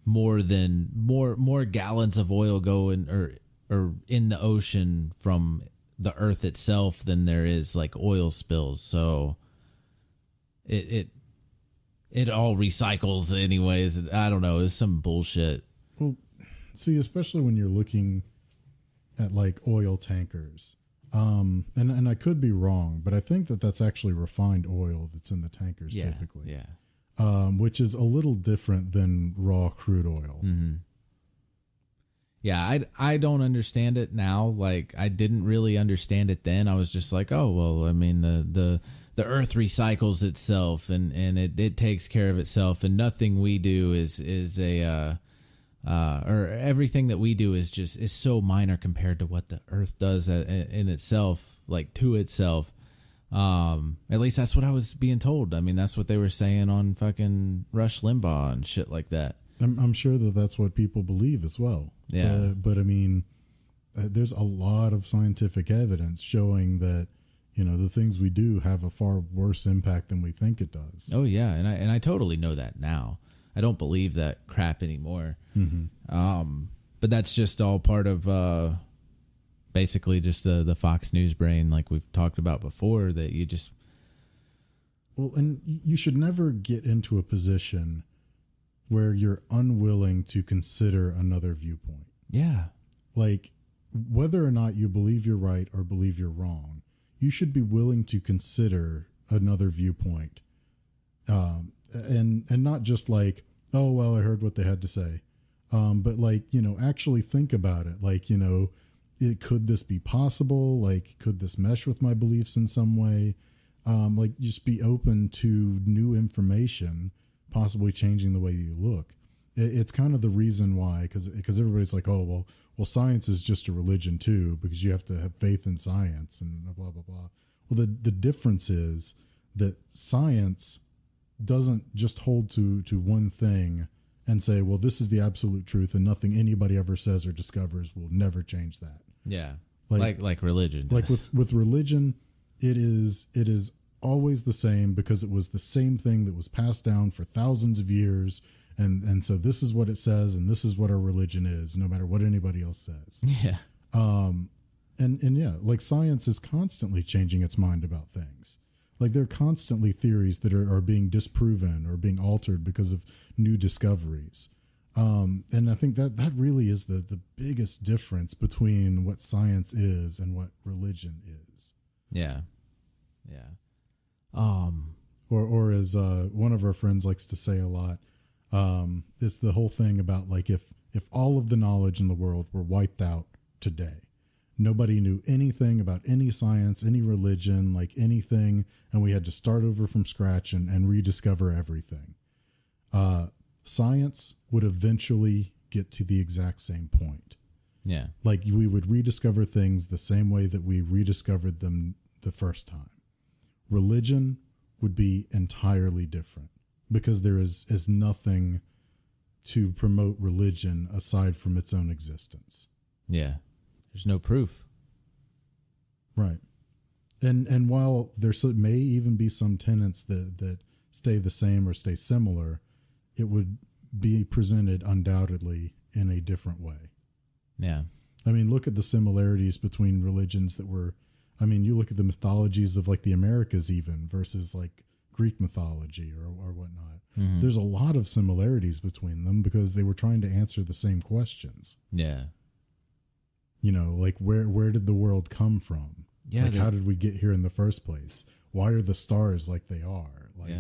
more gallons of oil go in or in the ocean from the earth itself than there is like oil spills. So it all recycles anyways. I don't know. It's some bullshit. Well, see, especially when you're looking at like oil tankers. And I could be wrong, but I think that's actually refined oil that's in the tankers typically. Yeah. Which is a little different than raw crude oil. Yeah, I don't understand it now. Like, I didn't really understand it then. I was just like, oh, well, I mean, the earth recycles itself and it takes care of itself, and nothing we do is a or everything that we do is so minor compared to what the earth does in itself, like to itself. At least that's what I was being told. I mean, that's what they were saying on fucking Rush Limbaugh and shit like that. I'm sure that's what people believe as well. Yeah. But I mean, there's a lot of scientific evidence showing that, the things we do have a far worse impact than we think it does. Oh yeah. And I totally know that now. I don't believe that crap anymore. But that's just all part of, basically just the Fox News brain, like we've talked about before, that you just. Well, and you should never get into a position where you're unwilling to consider another viewpoint. Yeah. Like, whether or not you believe you're right or believe you're wrong, you should be willing to consider another viewpoint. And not just like, oh, well, I heard what they had to say. But like, actually think about it. Like, could this be possible? Like, could this mesh with my beliefs in some way? Like, just be open to new information, possibly changing the way you look. It's kind of the reason why, because everybody's like, oh, well, science is just a religion too, because you have to have faith in science and blah, blah, blah. Well, the difference is that science doesn't just hold to one thing and say, well, this is the absolute truth, and nothing anybody ever says or discovers will never change that. Yeah, like religion does. Like with religion, it is always the same because it was the same thing that was passed down for thousands of years, and so this is what it says, and this is what our religion is, no matter what anybody else says. Yeah. And yeah, like science is constantly changing its mind about things. Like there are constantly theories that are being disproven or being altered because of new discoveries. And I think that really is the biggest difference between what science is and what religion is. Yeah. Yeah. Or as one of our friends likes to say a lot, it's the whole thing about like if all of the knowledge in the world were wiped out today, nobody knew anything about any science, any religion, like anything, and we had to start over from scratch and rediscover everything. Science would eventually get to the exact same point. Yeah. Like we would rediscover things the same way that we rediscovered them the first time. Religion would be entirely different because there is nothing to promote religion aside from its own existence. Yeah. There's no proof. Right. And while there may even be some tenets that stay the same or stay similar, it would be presented undoubtedly in a different way. Yeah. I mean, look at the similarities between religions that were, I mean, you look at the mythologies of like the Americas even versus like Greek mythology or whatnot. Mm-hmm. There's a lot of similarities between them because they were trying to answer the same questions. Yeah. You know, like where did the world come from? Yeah. Like how did we get here in the first place? Why are the stars like they are? Like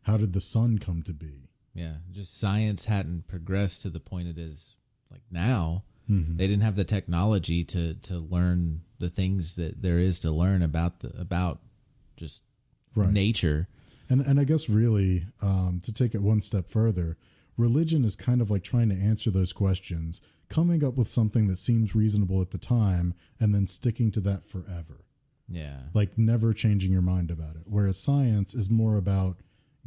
how did the sun come to be? Yeah. Just science hadn't progressed to the point it is like now. Mm-hmm. They didn't have the technology to learn the things that there is to learn about just nature. And I guess really to take it one step further, religion is kind of like trying to answer those questions, coming up with something that seems reasonable at the time, and then sticking to that forever. Yeah. Like never changing your mind about it. Whereas science is more about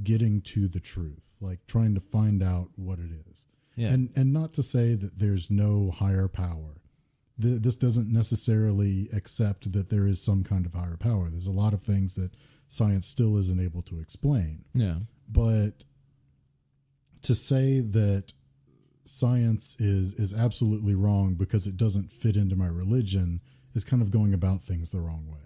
getting to the truth, like trying to find out what it is. Yeah. And not to say that there's no higher power. This doesn't necessarily accept that there is some kind of higher power. There's a lot of things that science still isn't able to explain. Yeah. But to say that science is absolutely wrong because it doesn't fit into my religion is kind of going about things the wrong way.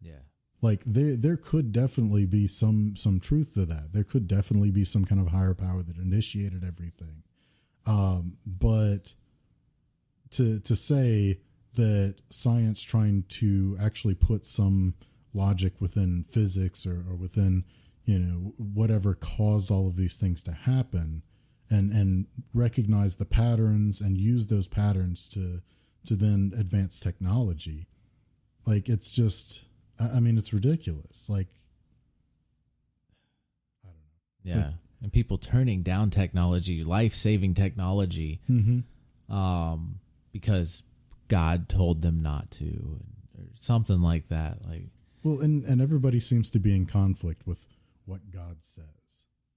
Yeah. Like there could definitely be some truth to that. There could definitely be some kind of higher power that initiated everything. But to say that science trying to actually put some logic within physics or within, you know, whatever caused all of these things to happen and recognize the patterns and use those patterns to then advance technology. Like, it's just, I mean, it's ridiculous. Like, I don't know. Yeah. And people turning down technology, life-saving technology, because God told them not to, or something like that. Like, well, and everybody seems to be in conflict with what God says.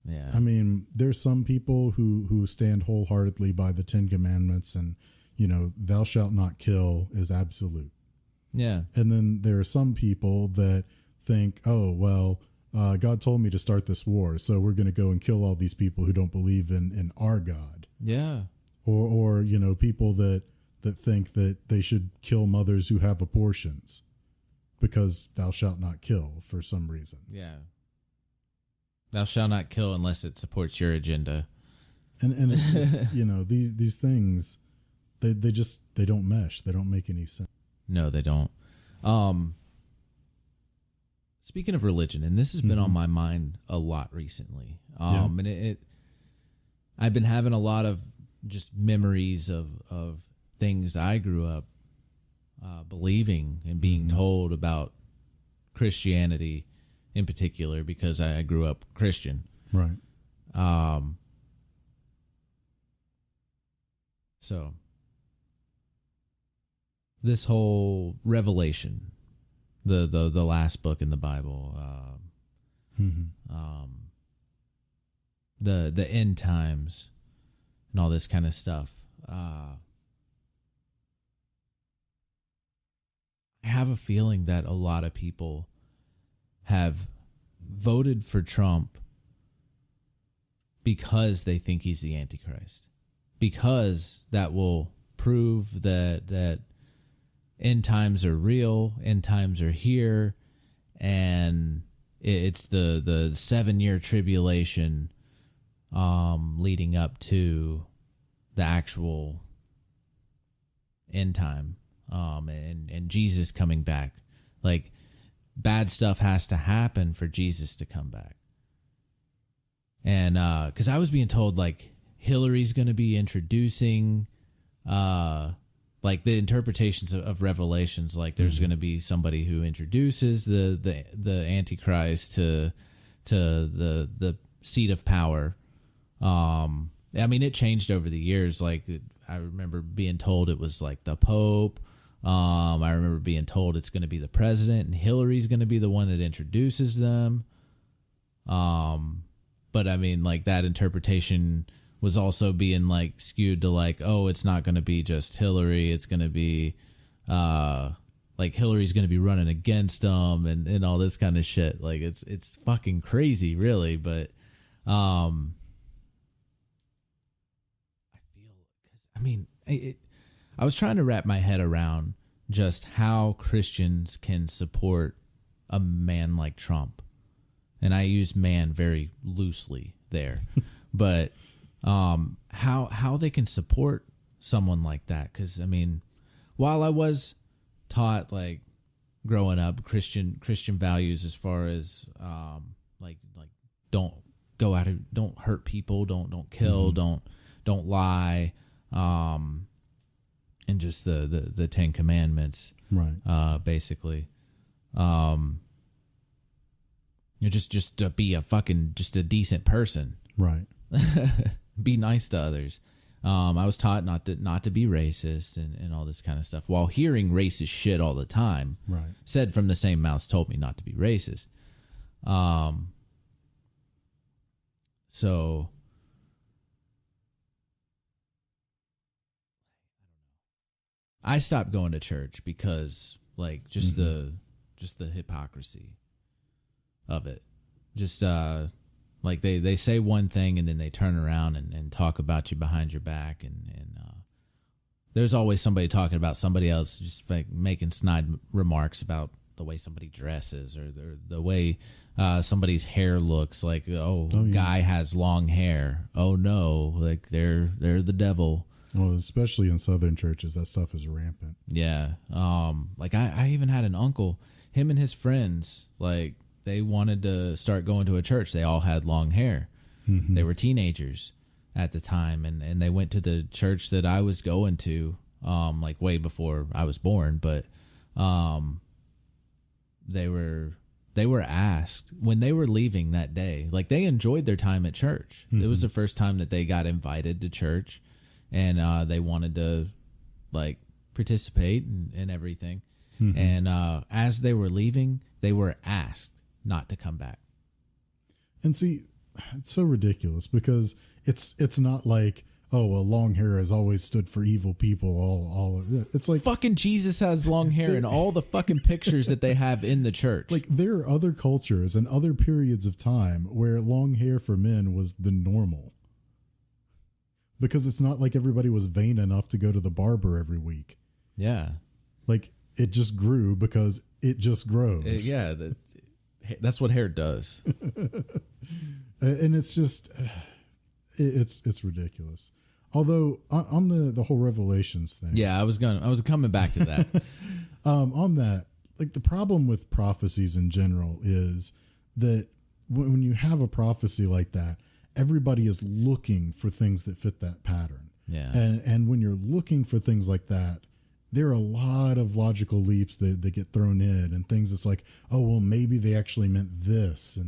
Yeah. I mean, there's some people who stand wholeheartedly by the 10 Commandments and, you know, thou shalt not kill is absolute. Yeah. And then there are some people that think, oh, well, God told me to start this war, so we're going to go and kill all these people who don't believe in our God. Yeah. Or you know, people that think that they should kill mothers who have abortions because thou shalt not kill for some reason. Yeah. Thou shalt not kill unless it supports your agenda. And it's just, you know, these things, they don't mesh. They don't make any sense. No, they don't. Speaking of religion, and this has been on my mind a lot recently. And I've been having a lot of just memories of things I grew up believing and being told about Christianity in particular, because I grew up Christian. Right. So this whole Revelation, the last book in the Bible, the end times and all this kind of stuff. I have a feeling that a lot of people have voted for Trump because they think he's the Antichrist, because that will prove that end times are real, end times are here, and it's the 7-year tribulation leading up to the actual end time, and Jesus coming back. Like, bad stuff has to happen for Jesus to come back. And because I was being told, like, Hillary's going to be introducing like the interpretations of Revelations, like there's going to be somebody who introduces the Antichrist to the seat of power. I mean, it changed over the years. Like, I remember being told it was like the Pope. I remember being told it's going to be the president, and Hillary's going to be the one that introduces them. But I mean, like, that interpretation was also being like skewed to like, oh, it's not going to be just Hillary. It's going to be like Hillary's going to be running against them and all this kind of shit. Like, it's fucking crazy, really. But I feel, I mean, I was trying to wrap my head around just how Christians can support a man like Trump. And I use man very loosely there. But how they can support someone like that. Because, I mean, while I was taught, like, growing up, Christian values as far as like don't go out and don't hurt people, don't kill, don't lie, and just the 10 Commandments, right? Basically, you just to be just a decent person, right? Be nice to others. I was taught not to be racist and all this kind of stuff, while hearing racist shit all the time, right? Said from the same mouths told me not to be racist. So I stopped going to church because, like, just the hypocrisy of it. Just like they say one thing and then they turn around and talk about you behind your back, and there's always somebody talking about somebody else, just like making snide remarks about the way somebody dresses or the way somebody's hair looks. Like, guy has long hair. Oh no, like they're the devil. Well, especially in Southern churches, that stuff is rampant. Yeah. Like I even had an uncle, him and his friends, like, they wanted to start going to a church. They all had long hair. Mm-hmm. They were teenagers at the time, and they went to the church that I was going to, like way before I was born. But they were asked when they were leaving that day. Like, they enjoyed their time at church. Mm-hmm. It was the first time that they got invited to church, and they wanted to, like, participate and everything. Mm-hmm. And as they were leaving, they were asked not to come back. And see, it's so ridiculous because it's not like, oh, well, long hair has always stood for evil people. All it's like fucking Jesus has long hair in all the fucking pictures that they have in the church. Like, there are other cultures and other periods of time where long hair for men was the normal, because it's not like everybody was vain enough to go to the barber every week. Yeah, like, it just grew because it just grows. That's what hair does. And it's just, it's ridiculous. Although on the whole Revelations thing. Yeah, I was coming back to that. On that, like, the problem with prophecies in general is that when you have a prophecy like that, everybody is looking for things that fit that pattern. Yeah. And when you're looking for things like that, there are a lot of logical leaps that get thrown in, and things that's like, oh, well, maybe they actually meant this.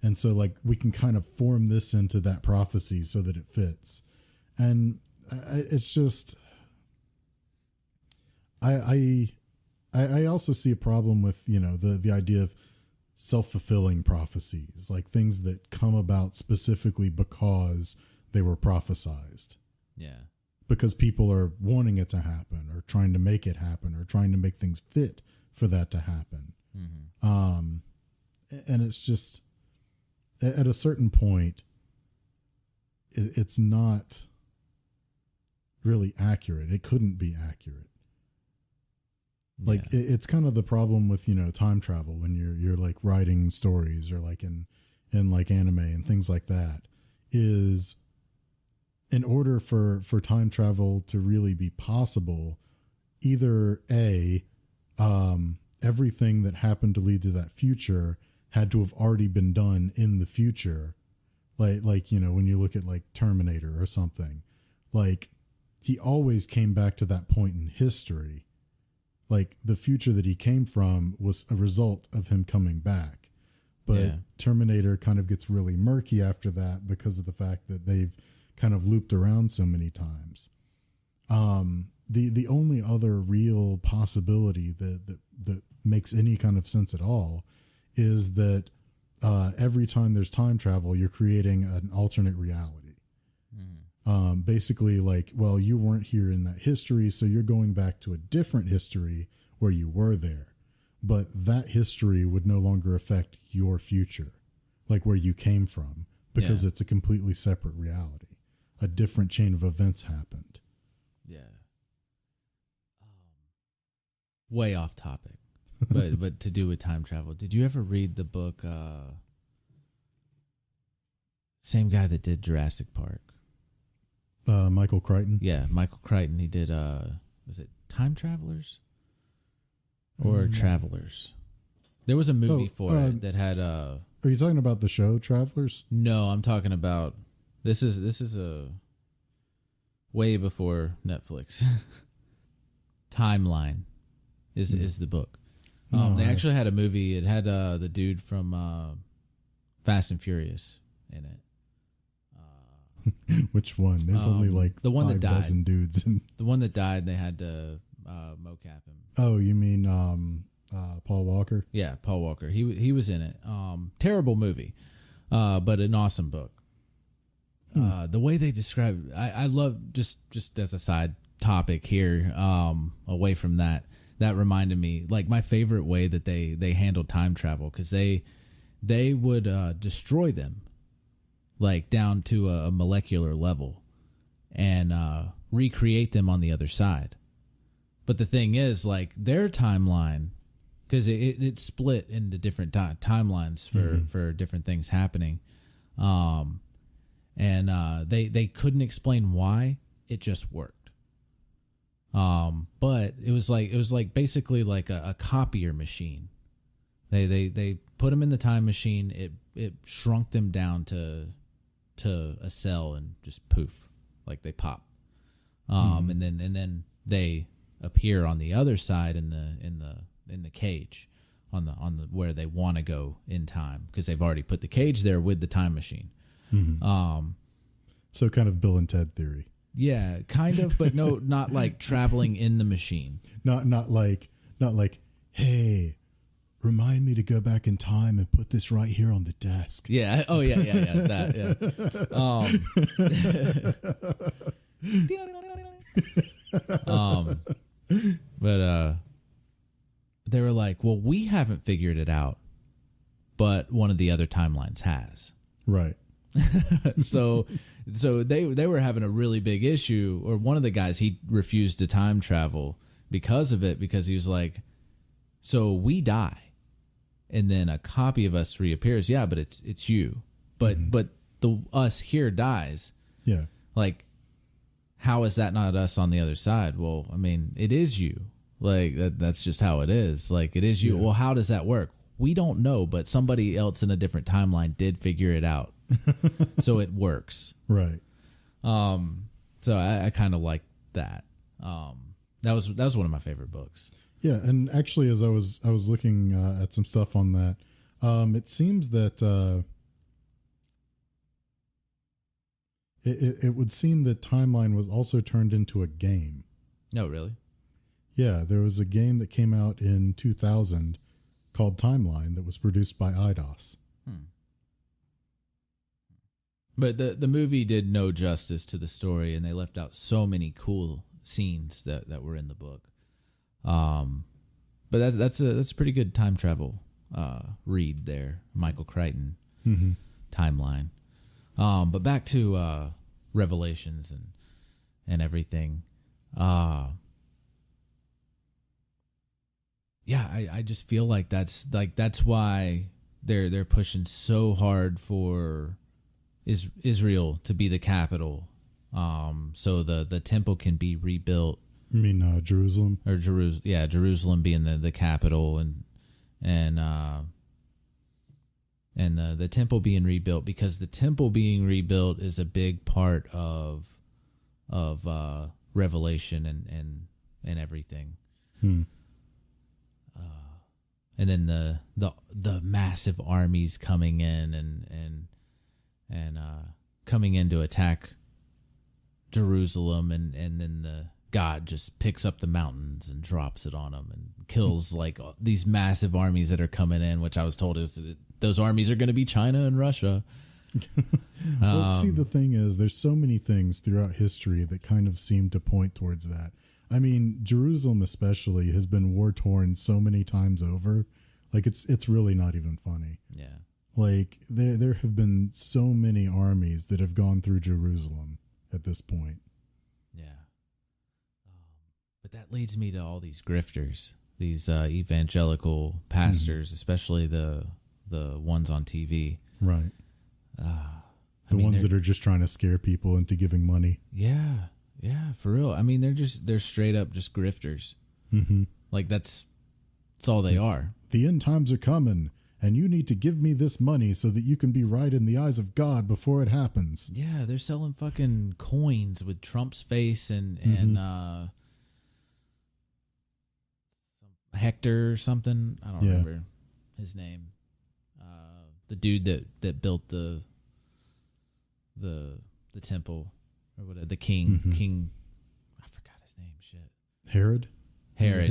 And so, like, we can kind of form this into that prophecy so that it fits. And it's just, I also see a problem with, the idea of self-fulfilling prophecies, like things that come about specifically because they were prophesized. Yeah. Because people are wanting it to happen or trying to make it happen or trying to make things fit for that to happen. Mm-hmm. And it's just, at a certain point, it's not really accurate. It couldn't be accurate. Like it's kind of the problem with, time travel when you're like writing stories or like in like anime and things like that, is in order for time travel to really be possible, either everything that happened to lead to that future had to have already been done in the future. Like, when you look at like Terminator or something, like he always came back to that point in history. Like the future that he came from was a result of him coming back. But Terminator kind of gets really murky after that because of the fact that they've kind of looped around so many times. The only other real possibility that makes any kind of sense at all is that every time there's time travel, you're creating an alternate reality. Basically like, well, you weren't here in that history, so you're going back to a different history where you were there. But that history would no longer affect your future, like where you came from, because it's a completely separate reality. A different chain of events happened. Yeah. Way off topic, but to do with time travel. Did you ever read the book, same guy that did Jurassic Park? Michael Crichton? Yeah, Michael Crichton. He did, was it Time Travelers? Or Travelers? There was a movie for it that had... Are you talking about the show Travelers? No, I'm talking about... This is a... way before Netflix. Timeline is the book. They actually had a movie. It had the dude from Fast and Furious in it. Which one? There's only like the one 5 that died. dozen dudes. The one that died, they had to mocap him. Oh, you mean Paul Walker? Yeah, Paul Walker. He was in it. Terrible movie, but an awesome book. The way they describe, I love, just as a side topic here, away from that reminded me, like, my favorite way that they handled time travel, because they would destroy them, like down to a molecular level, and recreate them on the other side. But the thing is, like, their timeline, because it split into different timelines for different things happening, and they couldn't explain why. It just worked. But it was like basically like a copier machine. They put them in the time machine. It shrunk them down to a cell and just poof, like they pop. And then they appear on the other side in the cage on the where they want to go in time, because they've already put the cage there with the time machine. So kind of Bill and Ted theory. Yeah, kind of, but no, not like traveling in the machine. Not like, hey, remind me to go back in time and put this right here on the desk. Yeah. Oh yeah. That. Yeah. But they were like, well, we haven't figured it out, but one of the other timelines has. Right. So they were having a really big issue, or one of the guys, he refused to time travel because of it, because he was like, so we die and then a copy of us reappears. Yeah, but it's you. But the us here dies. Yeah. Like, how is that not us on the other side? Well, I mean, it is you. Like that's just how it is. Like, it is you. Yeah. Well, how does that work? We don't know, but somebody else in a different timeline did figure it out. So it works. Right. So I kind of like that. That was one of my favorite books. Yeah, and actually, as I was looking at some stuff on that, it seems that it would seem that Timeline was also turned into a game. No, really? Yeah, there was a game that came out in 2000 called Timeline that was produced by IDOS. But the movie did no justice to the story, and they left out so many cool scenes that were in the book. But that's a pretty good time travel read there, Michael Crichton. Timeline. But back to Revelations and everything. I just feel like that's why they're pushing so hard for Israel to be the capital, so the temple can be rebuilt. You mean Jerusalem? Or Jerusalem? Yeah, Jerusalem being the capital, and the temple being rebuilt, because the temple being rebuilt is a big part of Revelation and everything. And then the massive armies coming in and coming in to attack Jerusalem, and then the God just picks up the mountains and drops it on them and kills like these massive armies that are coming in, which I was told those armies are going to be China and Russia. Well, see, the thing is, there's so many things throughout history that kind of seem to point towards that. I mean, Jerusalem especially has been war-torn so many times over. Like, it's really not even funny. Yeah. Like, there have been so many armies that have gone through Jerusalem at this point. Yeah. But that leads me to all these grifters, these evangelical pastors, especially the ones on TV. Right. The ones that are just trying to scare people into giving money. Yeah. Yeah, for real. I mean, they're straight up just grifters. Like that's all they are. The end times are coming, and you need to give me this money so that you can be right in the eyes of God before it happens. Yeah, they're selling fucking coins with Trump's face and Hector or something. I don't remember his name. The dude that built the temple, or whatever, the king. I forgot his name. Shit. Herod.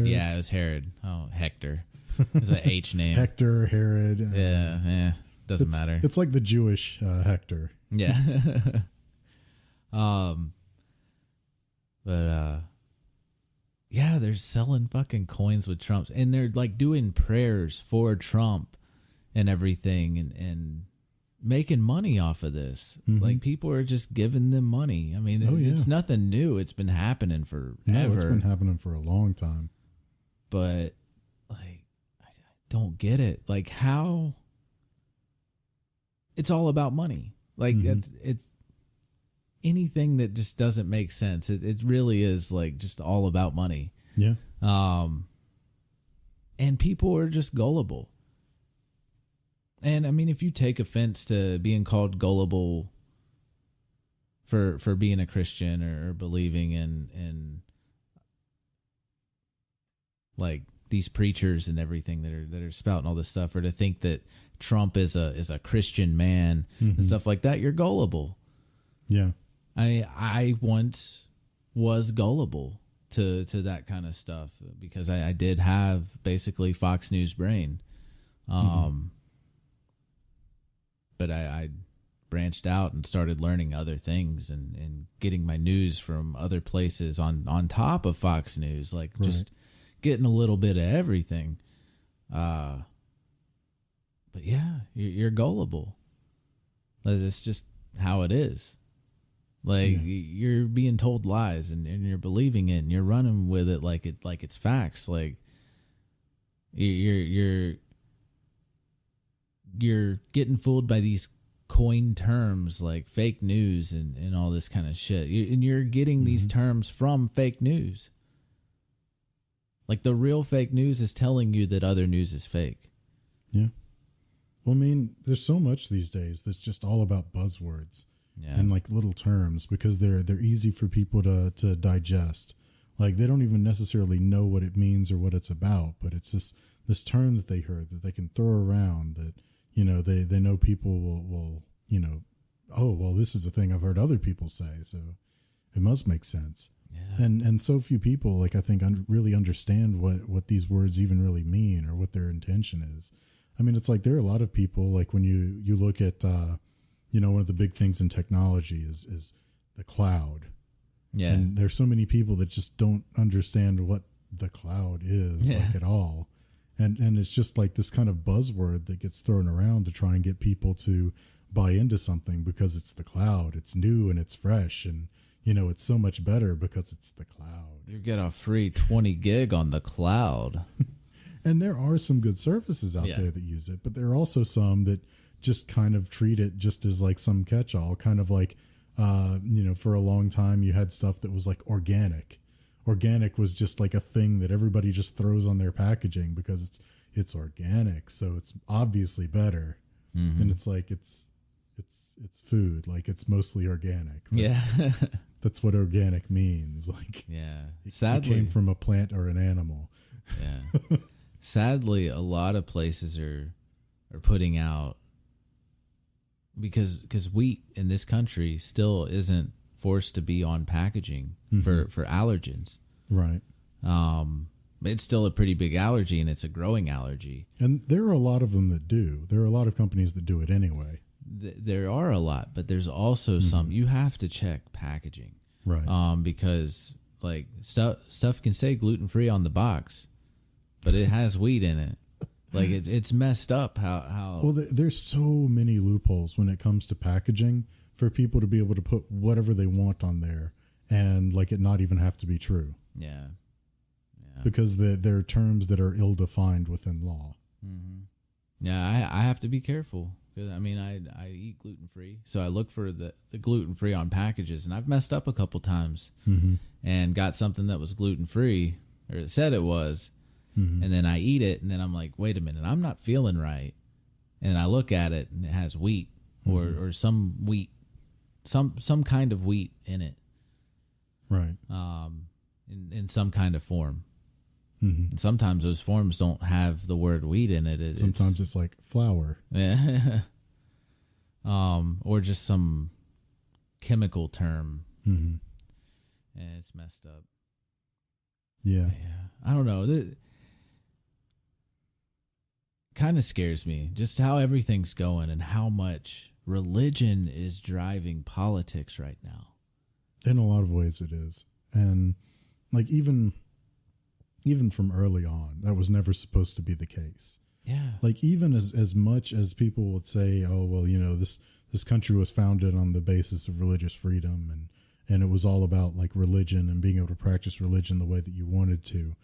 Yeah, it was Herod. Oh, Hector. It's an H name. Hector, Herod. Yeah. Doesn't matter. It's like the Jewish Hector. Yeah. Yeah, they're selling fucking coins with Trumps, and they're like doing prayers for Trump and everything, and making money off of this. Like, people are just giving them money. I mean, it's nothing new. It's been happening forever. No, it's been happening for a long time. But like, I don't get it. Like, how it's all about money. Like, it's anything that just doesn't make sense. It really is like just all about money. Yeah. And people are just gullible. And I mean, if you take offense to being called gullible for being a Christian or believing in like these preachers and everything that are spouting all this stuff, or to think that Trump is a Christian man and stuff like that, you're gullible. Yeah. I once was gullible to that kind of stuff, because I did have basically Fox News brain. But I branched out and started learning other things and getting my news from other places on top of Fox News, like just getting a little bit of everything. But yeah, you're gullible. That's just how it is. Like, you're being told lies and you're believing it and you're running with it like it's facts. Like, you're getting fooled by these coined terms like fake news and all this kind of shit. And you're getting these terms from fake news. Like, the real fake news is telling you that other news is fake. Yeah. Well, I mean, there's so much these days that's just all about buzzwords. Yeah. And like little terms, because they're easy for people to digest. Like, they don't even necessarily know what it means or what it's about, but it's this term that they heard that they can throw around that, you know, they know people will, you know, oh, well, this is a thing I've heard other people say, so it must make sense. Yeah. And so few people, like, I think really understand what these words even really mean or what their intention is. I mean, it's like there are a lot of people, like when you look at, one of the big things in technology is the cloud. Yeah. And there's so many people that just don't understand what the cloud is like at all. And it's just like this kind of buzzword that gets thrown around to try and get people to buy into something because it's the cloud. It's new and it's fresh. And, it's so much better because it's the cloud. You get a free 20 gig on the cloud. And there are some good services out there that use it, but there are also some that just kind of treat it just as like some catch-all, kind of like, for a long time you had stuff that was like organic. Organic was just like a thing that everybody just throws on their packaging because it's organic, so it's obviously better. Mm-hmm. And it's like it's food, like it's mostly organic. That's what organic means. Like, sadly, it came from a plant or an animal. Yeah. Sadly, a lot of places are putting out, because wheat in this country still isn't forced to be on packaging for allergens. Right. It's still a pretty big allergy, and it's a growing allergy. And there are a lot of them that do. There are a lot of companies that do it anyway. There are a lot, but there's also some you have to check packaging. Right. Because like stuff can say gluten-free on the box, but it has wheat in it. Like it's messed up how Well, there's so many loopholes when it comes to packaging for people to be able to put whatever they want on there and like it not even have to be true. Yeah. Because there are terms that are ill-defined within law. Mm-hmm. Yeah, I have to be careful. I mean, I eat gluten-free, so I look for the gluten-free on packages, and I've messed up a couple times and got something that was gluten-free, or it said it was, and then I eat it, and then I'm like, wait a minute, I'm not feeling right. And I look at it, and it has wheat or some wheat, some kind of wheat in it. Right. In some kind of form. And sometimes those forms don't have the word wheat in it. Sometimes it's like flour. Yeah. Or just some chemical term. And it's messed up. Yeah. I don't know. It kind of scares me just how everything's going and how much religion is driving politics right now. In a lot of ways it is. And like even from early on, that was never supposed to be the case. Yeah. Like even as much as people would say, oh, well, this country was founded on the basis of religious freedom and it was all about like religion and being able to practice religion the way that you wanted to.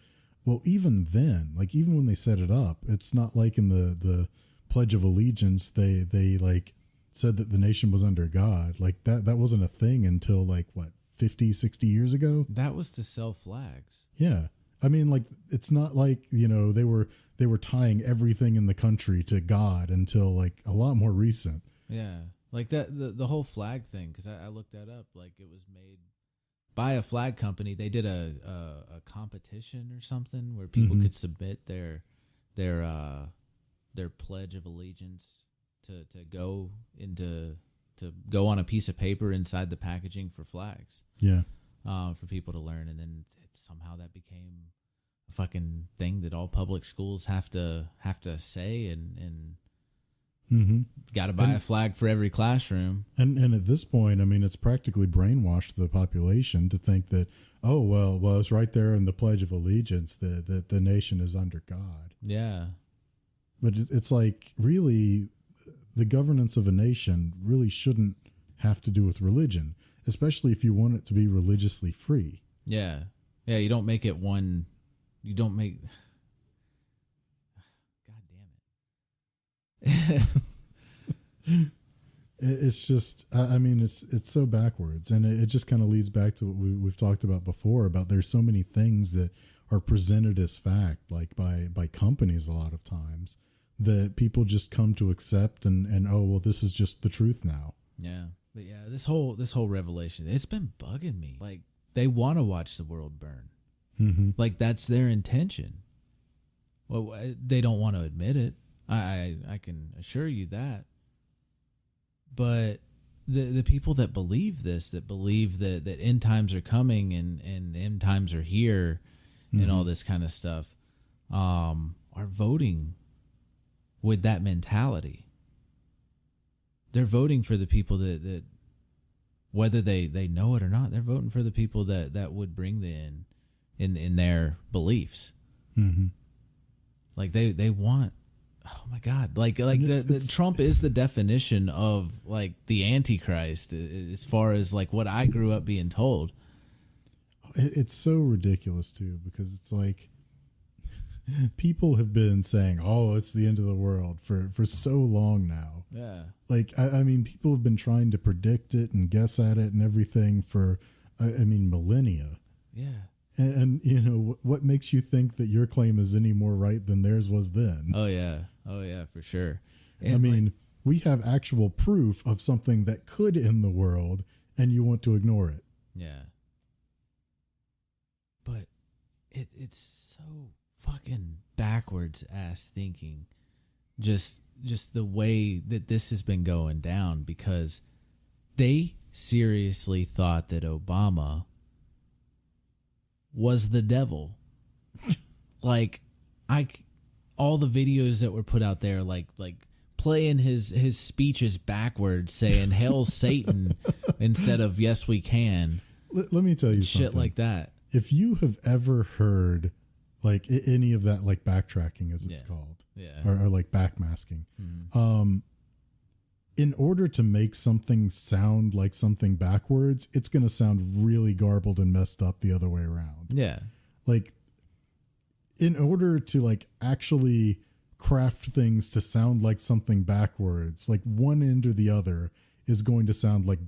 Well, even then, like even when they set it up, it's not like in the Pledge of Allegiance, they like said that the nation was under God. Like that wasn't a thing until like what, 50, 60 years ago? That was to sell flags. Yeah. I mean, like, it's not like, they were tying everything in the country to God until like a lot more recent. Yeah. Like that, the whole flag thing, because I looked that up. Like it was made by a flag company. They did a competition or something where people could submit their Pledge of Allegiance to go on a piece of paper inside the packaging for flags. Yeah. For people to learn, and then somehow that became a fucking thing that all public schools have to say, and got to buy a flag for every classroom. And at this point, I mean, it's practically brainwashed the population to think that, oh, well, it's right there in the Pledge of Allegiance that the nation is under God. Yeah. But it's like, really, the governance of a nation really shouldn't have to do with religion, especially if you want it to be religiously free. Yeah. Yeah, you don't make it one. You don't make. God damn it. It's just, I mean, it's so backwards. And it just kind of leads back to what we've talked about before, about there's so many things that are presented as fact, like by companies a lot of times, that people just come to accept and oh, well, this is just the truth now. Yeah. But yeah, this whole revelation, it's been bugging me. Like, they want to watch the world burn. Like, that's their intention. Well, they don't want to admit it. I can assure you that. But the people that believe this, that believe that end times are coming and end times are here, and all this kind of stuff, are voting with that mentality. They're voting for the people that whether they know it or not, they're voting for the people that would bring the end in their beliefs. Mm-hmm. Like they want, oh my God, like the Trump is the definition of like the Antichrist as far as like what I grew up being told. It's so ridiculous too, because it's like people have been saying, "Oh, it's the end of the world" for so long now. Yeah, like I mean, people have been trying to predict it and guess at it and everything for, I mean, millennia. Yeah, and you know what makes you think that your claim is any more right than theirs was then? Oh yeah, for sure. And I mean, we have actual proof of something that could end the world, and you want to ignore it. Yeah. But it's so fucking backwards ass thinking. Just the way that this has been going down, because they seriously thought that Obama was the devil. Like all the videos that were put out there, like playing his speeches backwards, saying "Hail Satan" instead of "Yes we can." Let me tell you shit something. like that. If you have ever heard like any of that, like backtracking as it's called, or like backmasking, in order to make something sound like something backwards, it's going to sound really garbled and messed up the other way around. Yeah. Like, in order to like actually craft things to sound like something backwards, like one end or the other is going to sound like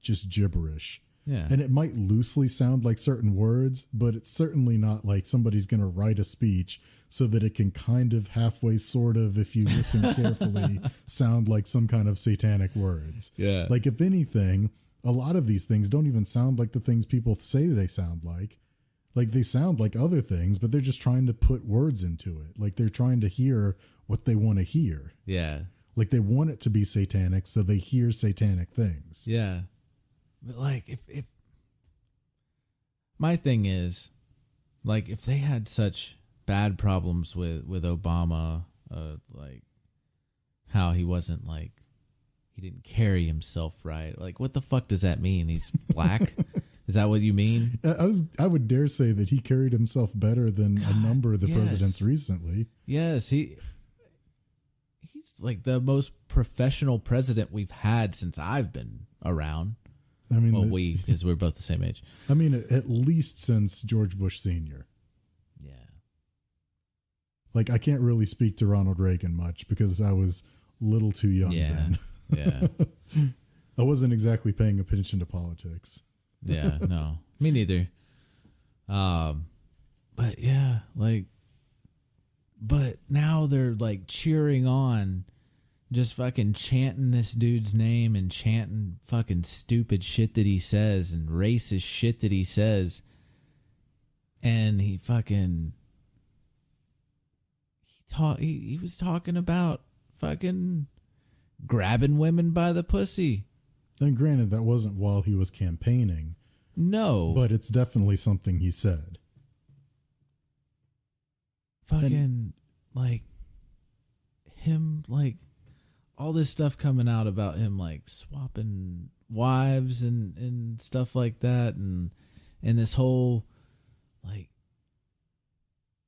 just gibberish. Yeah. And it might loosely sound like certain words, but it's certainly not like somebody's going to write a speech so that it can kind of halfway, sort of, if you listen carefully, sound like some kind of satanic words. Yeah. Like, if anything, a lot of these things don't even sound like the things people say they sound like. Like, they sound like other things, but they're just trying to put words into it. Like, they're trying to hear what they want to hear. Yeah. Like, they want it to be satanic, so they hear satanic things. Yeah. But like, if my thing is, like, if they had such bad problems with Obama, like how he wasn't like, he didn't carry himself right. Like, what the fuck does that mean? He's black? Is that what you mean? I would dare say that he carried himself better than a number of the presidents recently. Yes, he's like the most professional president we've had since I've been around. I mean, well, because we're both the same age. I mean, at least since George Bush Sr. Yeah. Like, I can't really speak to Ronald Reagan much because I was a little too young then. Yeah. I wasn't exactly paying attention to politics. Yeah, no. Me neither. But yeah, like, but now they're like cheering on, just fucking chanting this dude's name and chanting fucking stupid shit that he says and racist shit that he says. And he was talking about fucking grabbing women by the pussy. And granted, that wasn't while he was campaigning. No. But it's definitely something he said. Fucking, like, him, like, all this stuff coming out about him, like, swapping wives and stuff like that. And this whole, like,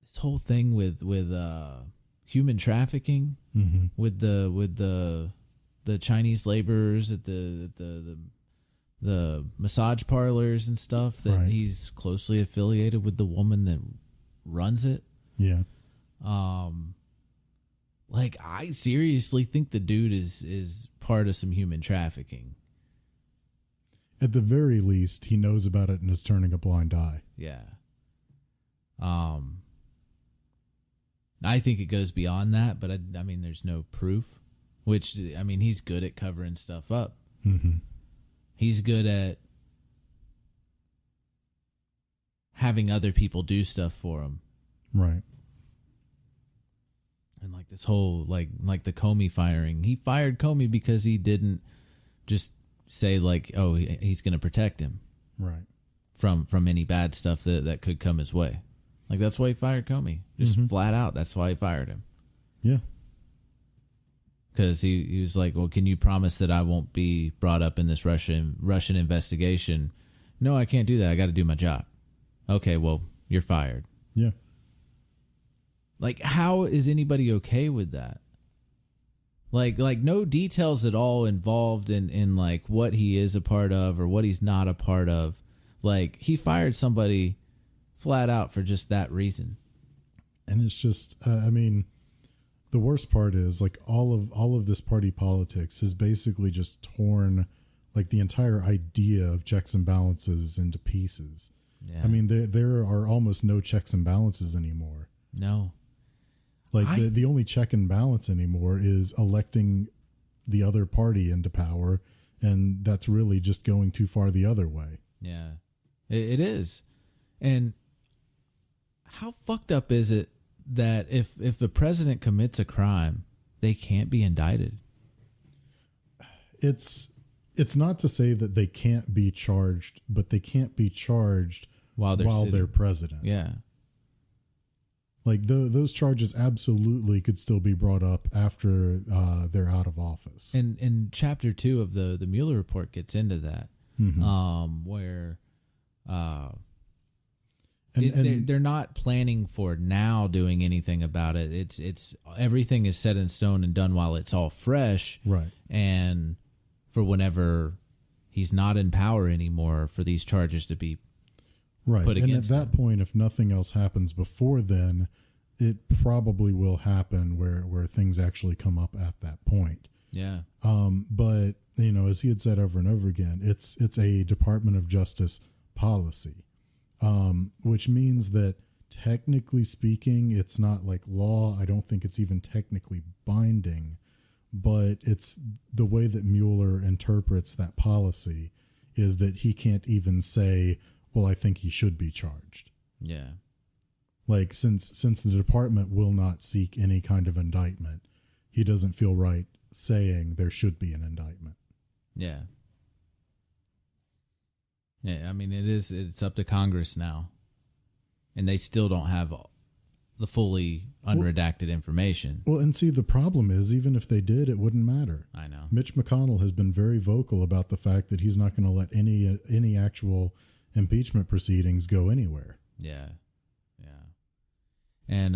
this whole thing with human trafficking, with the Chinese laborers at the massage parlors and stuff, that he's closely affiliated with the woman that runs it. Yeah. Like, I seriously think the dude is part of some human trafficking. At the very least, he knows about it and is turning a blind eye. Yeah. I think it goes beyond that, but I mean, there's no proof. Which, I mean, he's good at covering stuff up. Mm-hmm. He's good at having other people do stuff for him. Right. And like this whole, like the Comey firing. He fired Comey because he didn't just say like, oh, he's going to protect him, right, from any bad stuff that could come his way. Like, that's why he fired Comey. Just flat out, that's why he fired him. Yeah. Because he was like, well, can you promise that I won't be brought up in this Russian investigation? No, I can't do that. I got to do my job. Okay, well, you're fired. Yeah. Like, how is anybody okay with that? Like no details at all involved in like what he is a part of or what he's not a part of. Like, he fired somebody flat out for just that reason. And it's just, I mean, the worst part is like all of this party politics has basically just torn like the entire idea of checks and balances into pieces. Yeah. I mean, there are almost no checks and balances anymore. No. Like the only check and balance anymore is electing the other party into power, and that's really just going too far the other way. Yeah, it is. And how fucked up is it that if the president commits a crime, they can't be indicted? It's not to say that they can't be charged, but they can't be charged while they're president. Yeah. Like those charges absolutely could still be brought up after they're out of office. And chapter 2 of the Mueller report gets into that, where they're not planning for now doing anything about it. It's everything is set in stone and done while it's all fresh, right? And for whenever he's not in power anymore, for these charges to be right. put against and at that him. point, if nothing else happens before then, it probably will happen where things actually come up at that point. Yeah. But you know, as he had said over and over again, it's a Department of Justice policy, which means that technically speaking, it's not like law. I don't think it's even technically binding, but it's the way that Mueller interprets that policy is that he can't even say, well, I think he should be charged. Yeah. Like, since the department will not seek any kind of indictment, he doesn't feel right saying there should be an indictment. Yeah. Yeah, I mean, it's up to Congress now. And they still don't have the fully unredacted information. Well, and see, the problem is, even if they did, it wouldn't matter. I know. Mitch McConnell has been very vocal about the fact that he's not going to let any actual impeachment proceedings go anywhere. Yeah. Yeah. And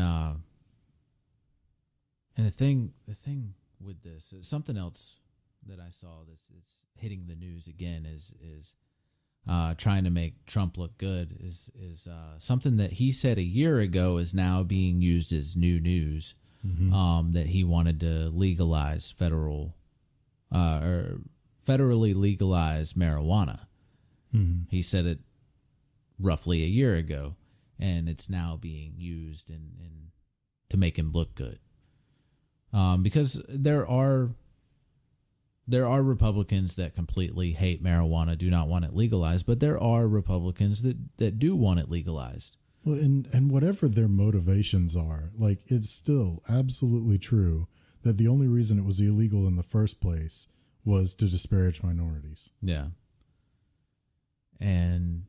the thing with this is something else that I saw that's hitting the news again is trying to make Trump look good is something that he said a year ago is now being used as new news. That he wanted to legalize federally legalize marijuana. He said it roughly a year ago, and it's now being used in to make him look good. Because there are Republicans that completely hate marijuana, do not want it legalized, but there are Republicans that do want it legalized. Well, and whatever their motivations are, like, it's still absolutely true that the only reason it was illegal in the first place was to disparage minorities. Yeah. And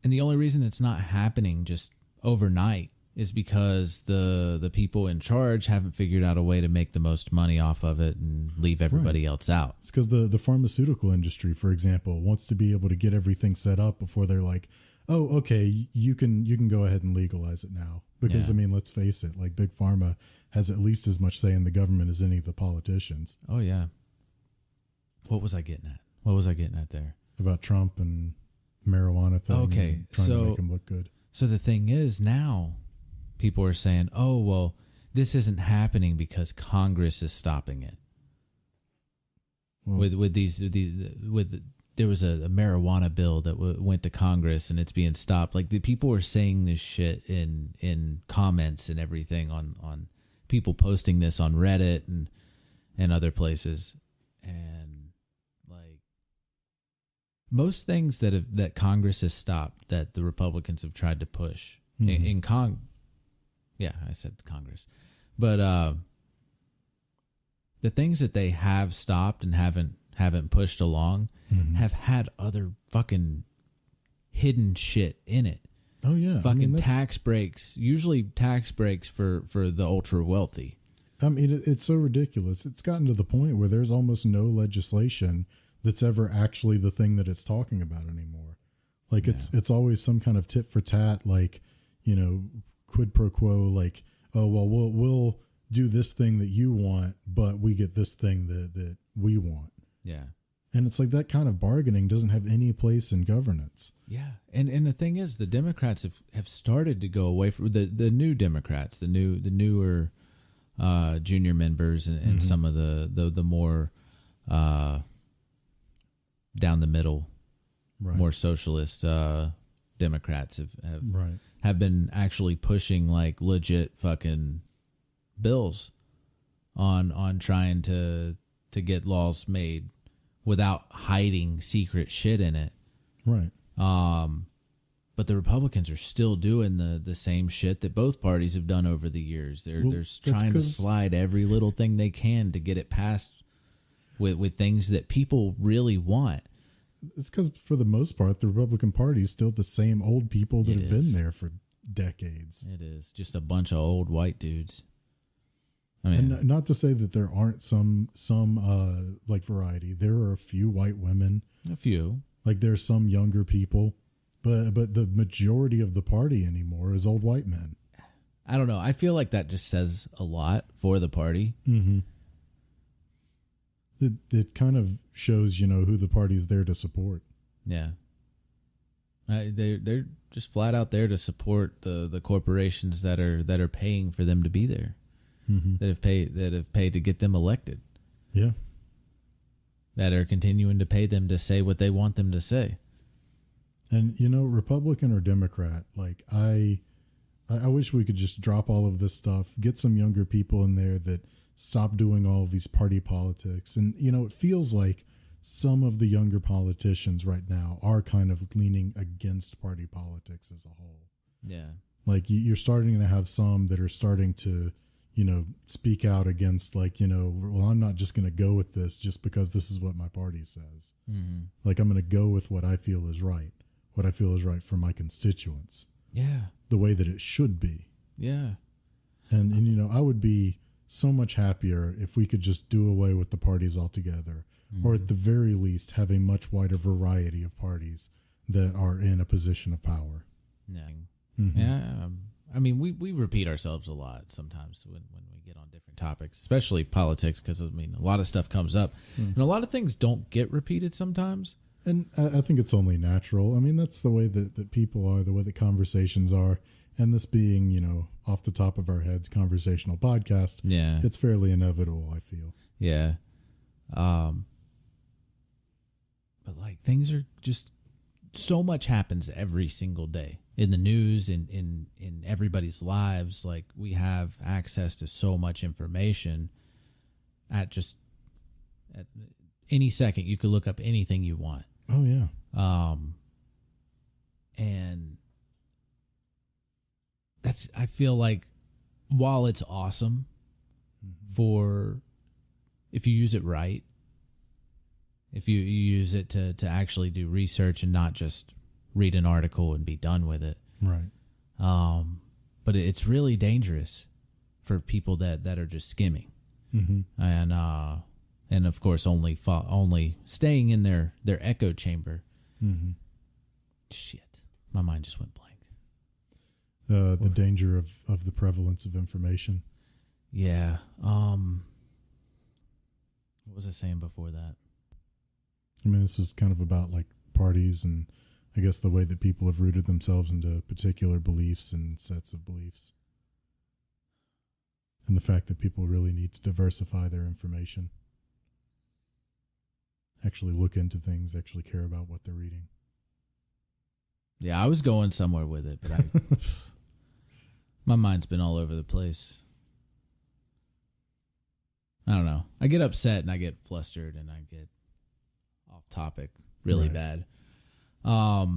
the only reason it's not happening just overnight is because the people in charge haven't figured out a way to make the most money off of it and leave everybody else out. It's because the pharmaceutical industry, for example, wants to be able to get everything set up before they're like, oh, okay, you can go ahead and legalize it now. Because, I mean, let's face it, like, Big Pharma has at least as much say in the government as any of the politicians. Oh, yeah. What was I getting at there? About Trump and marijuana thing. Okay, trying to make him look good. So the thing is now, people are saying, oh, well, this isn't happening because Congress is stopping it. Well, there was a marijuana bill that went to Congress and it's being stopped. Like, the people were saying this shit in comments and everything on people posting this on Reddit and other places. And like, most things that Congress has stopped that the Republicans have tried to push yeah, I said Congress, but the things that they have stopped and haven't pushed along have had other fucking hidden shit in it. Oh yeah, fucking tax breaks, usually tax breaks for the ultra wealthy. I mean, it's so ridiculous. It's gotten to the point where there's almost no legislation that's ever actually the thing that it's talking about anymore. Like it's always some kind of tit for tat, like, you know, quid pro quo, like, oh well, we'll do this thing that you want, but we get this thing that we want. Yeah. And it's like that kind of bargaining doesn't have any place in governance. Yeah. And the thing is, the Democrats have started to go away from the new Democrats, the newer junior members and some of the more down the middle, more socialist Democrats have been actually pushing like legit fucking bills on trying to get laws made without hiding secret shit in it. Right. But the Republicans are still doing the same shit that both parties have done over the years. They're trying to slide every little thing they can to get it passed with things that people really want. It's because for the most part, the Republican Party is still the same old people that have been there for decades. It is just a bunch of old white dudes. I mean, and not to say that there aren't some like variety. There are a few white women. A few. Like there's some younger people, but the majority of the party anymore is old white men. I don't know. I feel like that just says a lot for the party. Mm-hmm. It kind of shows, you know, who the party is there to support. Yeah. They're just flat out there to support the corporations that are paying for them to be there. Mm-hmm. That have paid to get them elected. Yeah. That are continuing to pay them to say what they want them to say. And, you know, Republican or Democrat, like I wish we could just drop all of this stuff, get some younger people in there that stop doing all of these party politics. And, you know, it feels like some of the younger politicians right now are kind of leaning against party politics as a whole. Yeah. Like you're starting to have some that are starting to, you know, speak out against, like, you know, well, I'm not just going to go with this just because this is what my party says. Mm-hmm. Like, I'm going to go with what I feel is right for my constituents. Yeah. The way that it should be. Yeah. And you know, I would be so much happier if we could just do away with the parties altogether, or at the very least have a much wider variety of parties that are in a position of power. Yeah. Mm-hmm. Yeah. I mean, we repeat ourselves a lot sometimes when we get on different topics, especially politics, because, I mean, a lot of stuff comes up. And a lot of things don't get repeated sometimes. And I think it's only natural. I mean, that's the way that people are, the way that conversations are. And this being, you know, off the top of our heads, conversational podcast, it's fairly inevitable, I feel. Yeah. But, like, things are just, so much happens every single day. In the news, in everybody's lives, like, we have access to so much information at any second. You could look up anything you want. Oh yeah. And I feel like, while it's awesome for, if you use it right, if you use it to actually do research and not just read an article and be done with it. Right. But it's really dangerous for people that are just skimming. Mm-hmm. And of course only staying in their echo chamber. Mm-hmm. Shit. My mind just went blank. The danger of the prevalence of information. Yeah. What was I saying before that? I mean, this is kind of about like parties and I guess the way that people have rooted themselves into particular beliefs and sets of beliefs. And the fact that people really need to diversify their information. Actually look into things, actually care about what they're reading. Yeah, I was going somewhere with it, but my mind's been all over the place. I don't know. I get upset and I get flustered and I get off topic really bad. I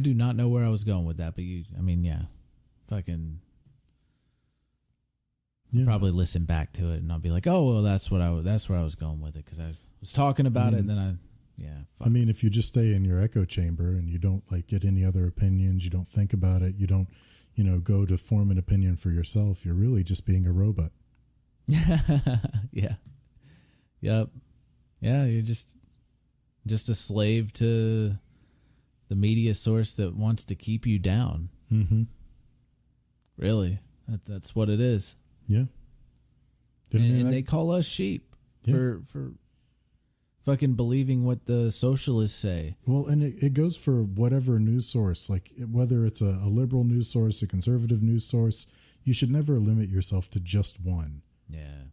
do not know where I was going with that, but fucking I'll probably listen back to it and I'll be like, oh, well, that's where I was going with it, because I was talking about it, and then fuck. I mean, if you just stay in your echo chamber and you don't like get any other opinions, you don't think about it, you don't, go to form an opinion for yourself, you're really just being a robot. Yeah. Yep. Yeah, you're just a slave to the media source that wants to keep you down. Mm-hmm. Really, that's what it is. Yeah. And they call us sheep for fucking believing what the socialists say. Well, and it goes for whatever news source, like whether it's a liberal news source, a conservative news source, you should never limit yourself to just one. Yeah.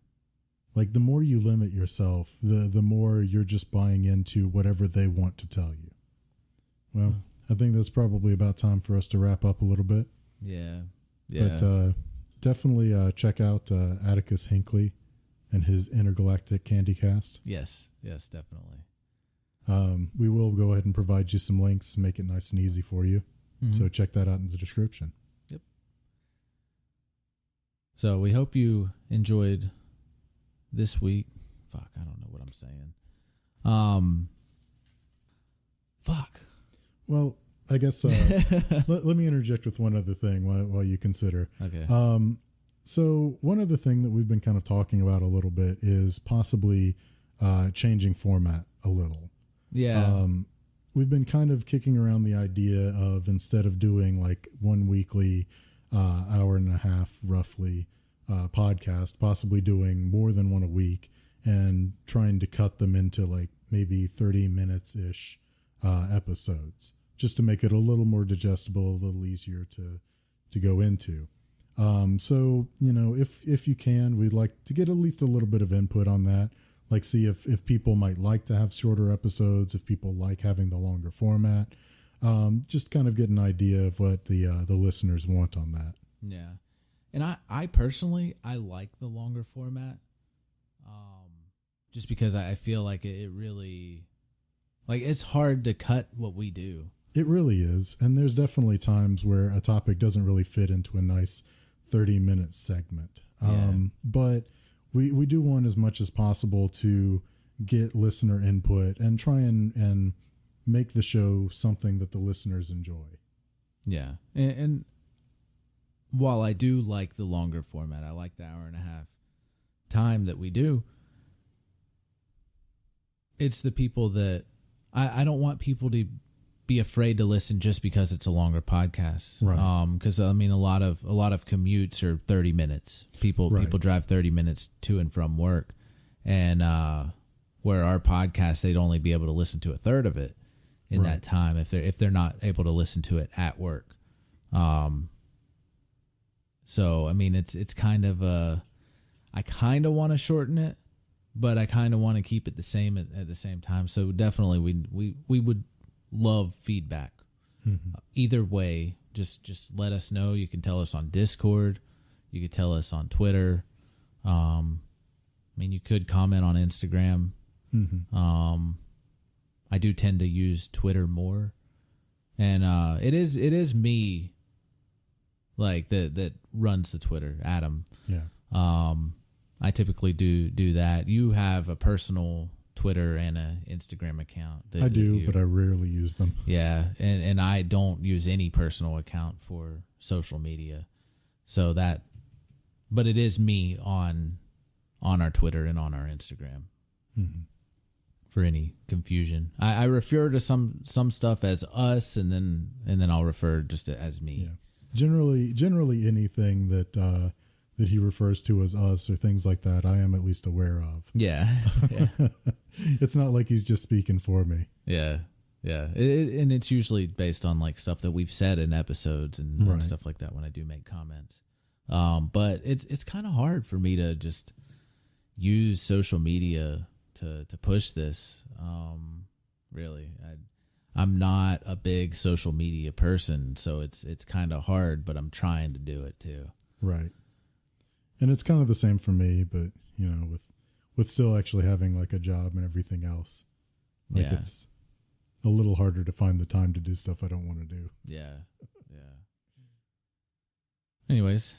Like, the more you limit yourself, the more you're just buying into whatever they want to tell you. Well, I think that's probably about time for us to wrap up a little bit. Yeah. But definitely check out Atticus Hinckley and his Intergalactic Candycast. Yes, definitely. We will go ahead and provide you some links, make it nice and easy for you. Mm-hmm. So check that out in the description. Yep. So we hope you enjoyed this week. Fuck, I don't know what I'm saying. Fuck. Well, I guess let me interject with one other thing while you consider. Okay. So one other thing that we've been kind of talking about a little bit is possibly changing format a little. Yeah. We've been kind of kicking around the idea of, instead of doing like one weekly hour and a half roughly podcast, possibly doing more than one a week and trying to cut them into like maybe 30 minutes ish episodes, just to make it a little more digestible, a little easier to go into. So, if you can, we'd like to get at least a little bit of input on that. Like, see if people might like to have shorter episodes, if people like having the longer format. Just kind of get an idea of what the listeners want on that. Yeah. And I personally, I like the longer format. Just because I feel like it really, like, it's hard to cut what we do. It really is. And there's definitely times where a topic doesn't really fit into a nice 30-minute segment. But we do want as much as possible to get listener input and try and make the show something that the listeners enjoy. Yeah. And while I do like the longer format, I like the hour and a half time that we do, it's the people that I don't want people to be afraid to listen just because it's a longer podcast. Right. Because I mean, a lot of commutes are 30 minutes. People drive 30 minutes to and from work, and where our podcast, they'd only be able to listen to a third of it in that time if they're not able to listen to it at work. So I mean, it's kind of I kind of want to shorten it, but I kind of want to keep it the same at the same time. So definitely we would love feedback. Mm-hmm. Either way, just let us know. You can tell us on Discord. You could tell us on Twitter. I mean, you could comment on Instagram. Mm-hmm. I do tend to use Twitter more, and it is me, like that runs the Twitter, Adam. Yeah. I typically do that. You have a personal Twitter and an Instagram account. I do, but I rarely use them. Yeah, and I don't use any personal account for social media. So but it is me on our Twitter and on our Instagram. Mm-hmm. For any confusion, I refer to some stuff as us, and then I'll refer just as me. Yeah. Generally anything that he refers to as us or things like that, I am at least aware of. Yeah. It's not like he's just speaking for me. Yeah. And it's usually based on like stuff that we've said in episodes and stuff like that when I do make comments. But it's kind of hard for me to just use social media to push this. Really, I'm not a big social media person, so it's kind of hard, but I'm trying to do it too. Right. And it's kind of the same for me, but with still actually having like a job and everything else, like it's a little harder to find the time to do stuff I don't want to do. Yeah. Anyways,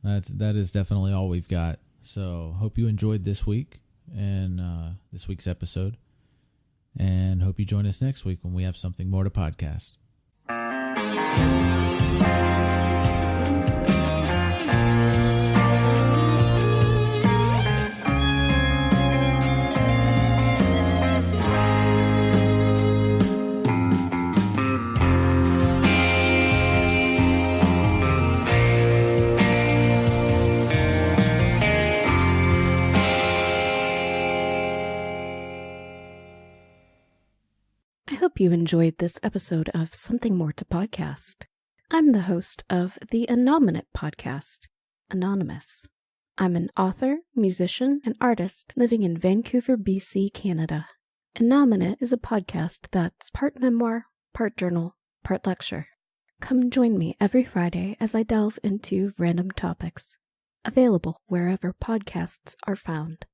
that is definitely all we've got. So hope you enjoyed this week and this week's episode, and hope you join us next week when we have something more to podcast. I hope you enjoyed this episode of Something More to Podcast. I'm the host of the Anonymous podcast, Anonymous. I'm an author, musician, and artist living in Vancouver, BC, Canada. Anonymous is a podcast that's part memoir, part journal, part lecture. Come join me every Friday as I delve into random topics. Available wherever podcasts are found.